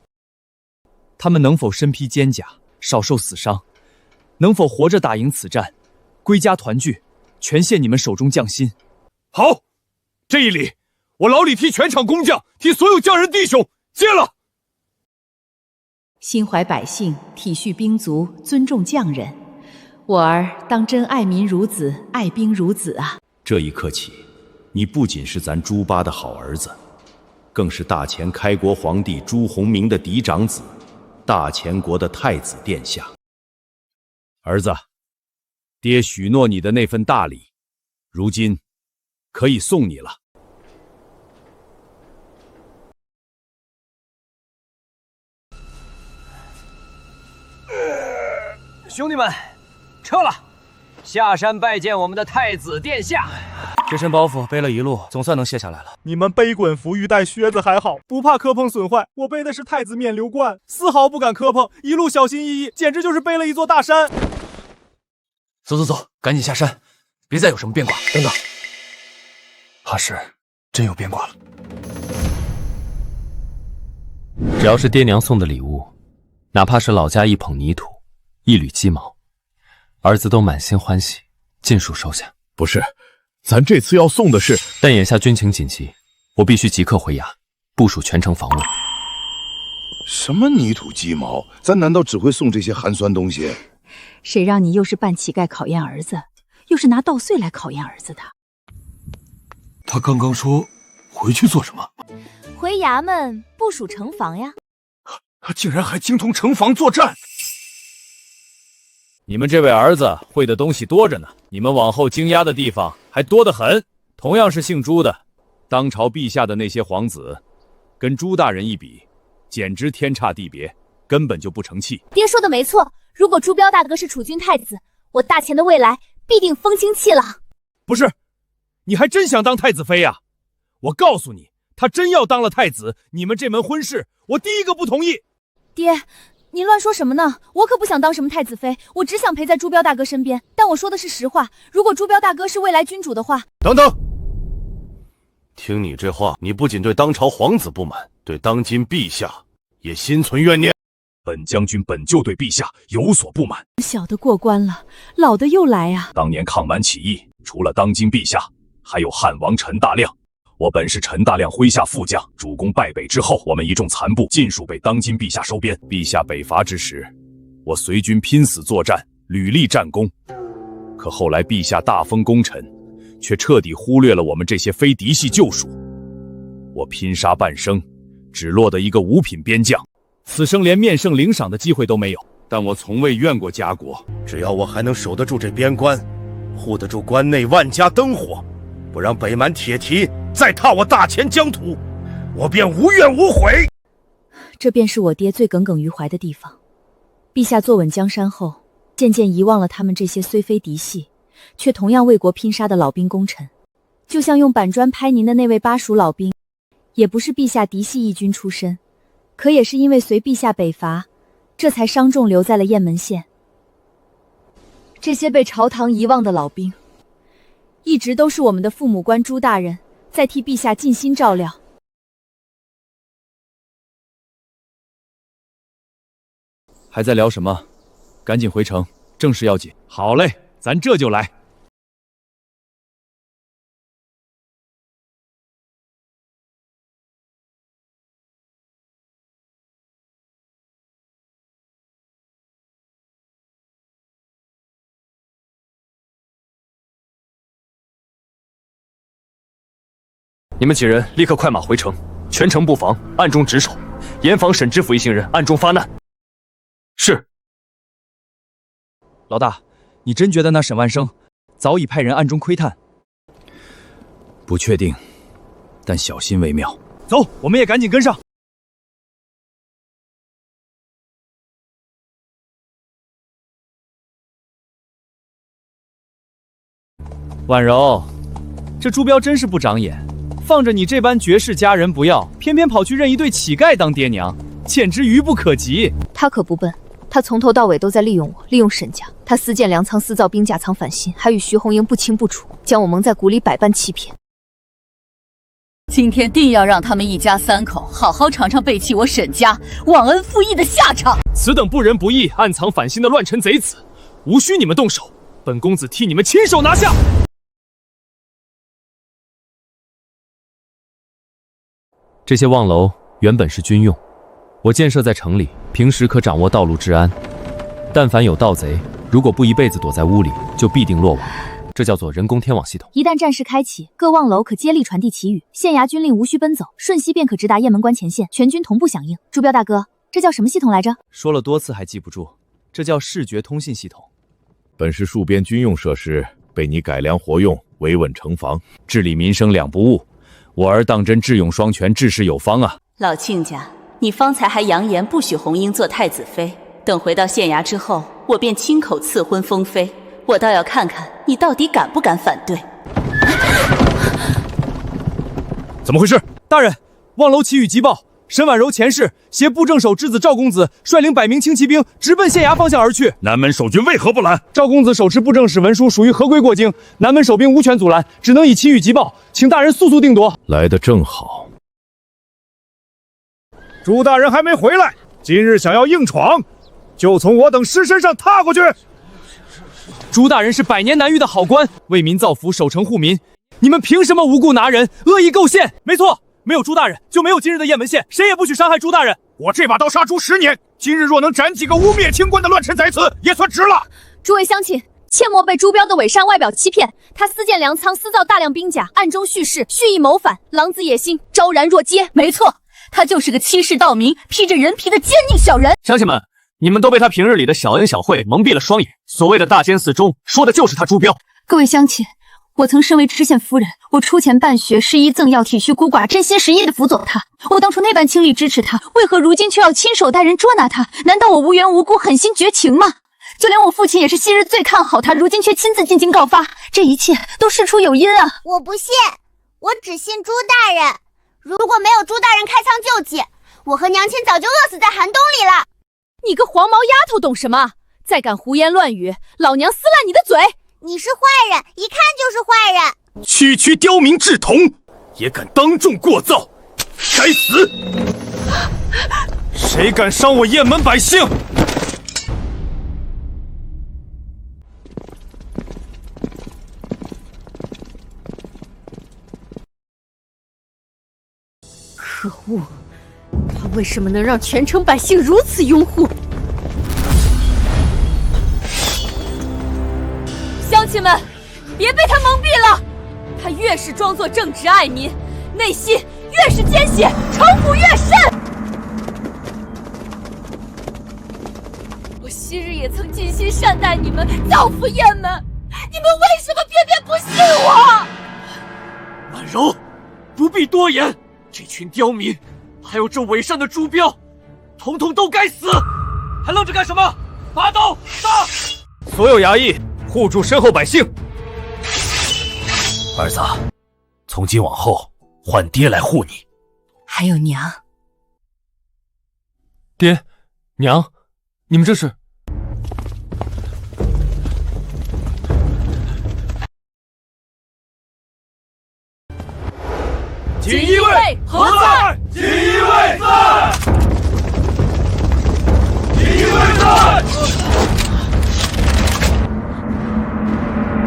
他们能否身披坚甲，少受死伤，能否活着打赢此战，归家团聚，全谢你们手中匠心。好，这一礼，我老李替全场工匠，替所有匠人弟兄接了。心怀百姓，体恤兵卒，尊重匠人，我儿当真爱民如子，爱兵如子啊！这一刻起，你不仅是咱朱八的好儿子，更是大前开国皇帝朱洪明的嫡长子，大前国的太子殿下。儿子，爹许诺你的那份大礼，如今可以送你了。兄弟们，撤了，下山拜见我们的太子殿下。这身包袱背了一路，总算能卸下来了。你们背滚浮玉带靴子还好，不怕磕碰损坏。我背的是太子冕旒冠，丝毫不敢磕碰，一路小心翼翼，简直就是背了一座大山。走走走，赶紧下山，别再有什么变卦。等等，怕是真有变卦了。只要是爹娘送的礼物，哪怕是老家一捧泥土，一缕鸡毛，儿子都满心欢喜，尽数收下。不是，咱这次要送的是……但眼下军情紧急，我必须即刻回衙，部署全城防卫。什么泥土鸡毛？咱难道只会送这些寒酸东西？谁让你又是扮乞丐考验儿子，又是拿稻穗来考验儿子的？他刚刚说回去做什么？回衙门部署城防呀。他竟然还精通城防作战。你们这位儿子会的东西多着呢，你们往后惊讶的地方还多得很。同样是姓朱的，当朝陛下的那些皇子，跟朱大人一比，简直天差地别，根本就不成器。爹说的没错，如果朱标大哥是储君太子，我大前的未来必定风清气朗。不是，你还真想当太子妃呀？我告诉你，他真要当了太子，你们这门婚事，我第一个不同意。爹，您乱说什么呢？我可不想当什么太子妃，我只想陪在朱标大哥身边。但我说的是实话，如果朱标大哥是未来君主的话……等等，听你这话，你不仅对当朝皇子不满，对当今陛下也心存怨念。本将军本就对陛下有所不满。小的过关了，老的又来啊！当年抗满起义，除了当今陛下，还有汉王陈大亮。我本是陈大亮麾下副将，主公败北之后，我们一众残部尽数被当今陛下收编。陛下北伐之时，我随军拼死作战，屡立战功。可后来陛下大封功臣，却彻底忽略了我们这些非嫡系旧属。我拼杀半生，只落得一个五品边将，此生连面圣领赏的机会都没有。但我从未怨过家国，只要我还能守得住这边关，护得住关内万家灯火，不让北蛮铁蹄再踏我大前疆土，我便无怨无悔。这便是我爹最耿耿于怀的地方。陛下坐稳江山后，渐渐遗忘了他们这些虽非嫡系，却同样为国拼杀的老兵功臣。就像用板砖拍您的那位巴蜀老兵，也不是陛下嫡系义军出身，可也是因为随陛下北伐，这才伤重留在了雁门县。这些被朝堂遗忘的老兵，一直都是我们的父母官朱大人在替陛下尽心照料。还在聊什么？赶紧回城，正事要紧。好嘞，咱这就来。你们几人立刻快马回城，全城布防，暗中值守，严防沈知府一行人暗中发难。是。老大，你真觉得那沈万生早已派人暗中窥探？不确定，但小心为妙。走，我们也赶紧跟上。婉柔，这朱标真是不长眼。放着你这般绝世佳人不要，偏偏跑去认一对乞丐当爹娘，简直愚不可及。他可不笨，他从头到尾都在利用我，利用沈家。他私建粮仓，私造兵甲仓反心，还与徐红英不清不楚，将我蒙在鼓里，百般欺骗。今天定要让他们一家三口好好尝尝背弃我沈家、忘恩负义的下场。此等不仁不义、暗藏反心的乱臣贼子，无需你们动手，本公子替你们亲手拿下。这些望楼原本是军用，我建设在城里，平时可掌握道路治安。但凡有盗贼，如果不一辈子躲在屋里，就必定落网。这叫做人工天网系统。一旦战事开启，各望楼可接力传递旗语，县衙军令无需奔走，瞬息便可直达雁门关前线，全军同步响应。朱标大哥，这叫什么系统来着？说了多次还记不住，这叫视觉通信系统。本是戍边军用设施，被你改良活用，维稳城防，治理民生两不误。我儿当真智勇双全，治世有方啊！老亲家，你方才还扬言不许红英做太子妃，等回到县衙之后，我便亲口赐婚封妃。我倒要看看你到底敢不敢反对。怎么回事？大人，望楼旗语急报，沈婉柔前世携布政守之子赵公子，率领100名轻骑兵直奔县衙方向而去。南门守军为何不拦？赵公子手持布政使文书，属于合规过境，南门守兵无权阻拦，只能以旗语急报，请大人速速定夺。来得正好。朱大人还没回来，今日想要硬闯，就从我等尸身上踏过去。朱大人是百年难遇的好官，为民造福，守城护民，你们凭什么无故拿人，恶意构陷？没错，没有朱大人，就没有今日的雁门县，谁也不许伤害朱大人。我这把刀杀猪10年，今日若能斩几个污蔑清官的乱臣贼子，也算值了。诸位乡亲，切莫被朱标的伪善外表欺骗，他私建粮仓，私造大量兵甲，暗中蓄势，蓄意谋反，狼子野心，昭然若揭。没错，他就是个欺世盗名、披着人皮的奸佞小人。乡亲们，你们都被他平日里的小恩小惠蒙蔽了双眼，所谓的大奸四忠，说的就是他朱标。各位乡亲，我曾身为知县夫人，我出钱办学，施医赠药，体恤孤寡，真心实意的辅佐他。我当初那般倾力支持他，为何如今却要亲手带人捉拿他？难道我无缘无故狠心绝情吗？就连我父亲也是昔日最看好他，如今却亲自进京告发，这一切都事出有因啊！我不信，我只信朱大人。如果没有朱大人开仓救济，我和娘亲早就饿死在寒冬里了。你个黄毛丫头懂什么？再敢胡言乱语，老娘撕烂你的嘴！你是坏人，一看就是坏人。区区刁民稚童，也敢当众过造，该死！谁敢伤我雁门百姓？可恶！他为什么能让全城百姓如此拥护？乡亲们，别被他蒙蔽了。他越是装作正直爱民，内心越是奸险，城府越甚。我昔日也曾尽心善待你们，造福雁门，你们为什么偏偏不信我？婉柔，不必多言。这群刁民，还有这伪善的朱标，统统都该死！还愣着干什么？拔刀杀！所有衙役护住身后百姓。儿子，从今往后换爹来护你。还有娘。爹，娘，你们这是？锦衣卫何在？锦衣卫在！锦衣卫在！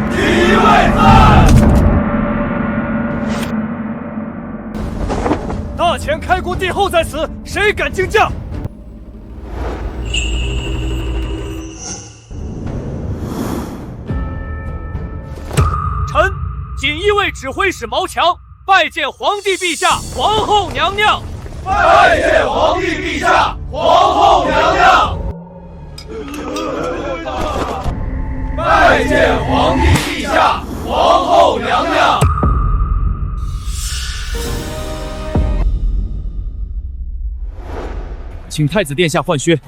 锦衣卫在！大前开国帝后在此，谁敢惊驾？臣锦衣卫指挥使毛强拜见皇帝陛下、皇后娘娘。拜见皇帝陛下、皇后娘娘。拜见皇帝陛下、皇后娘娘。请太子殿下换靴。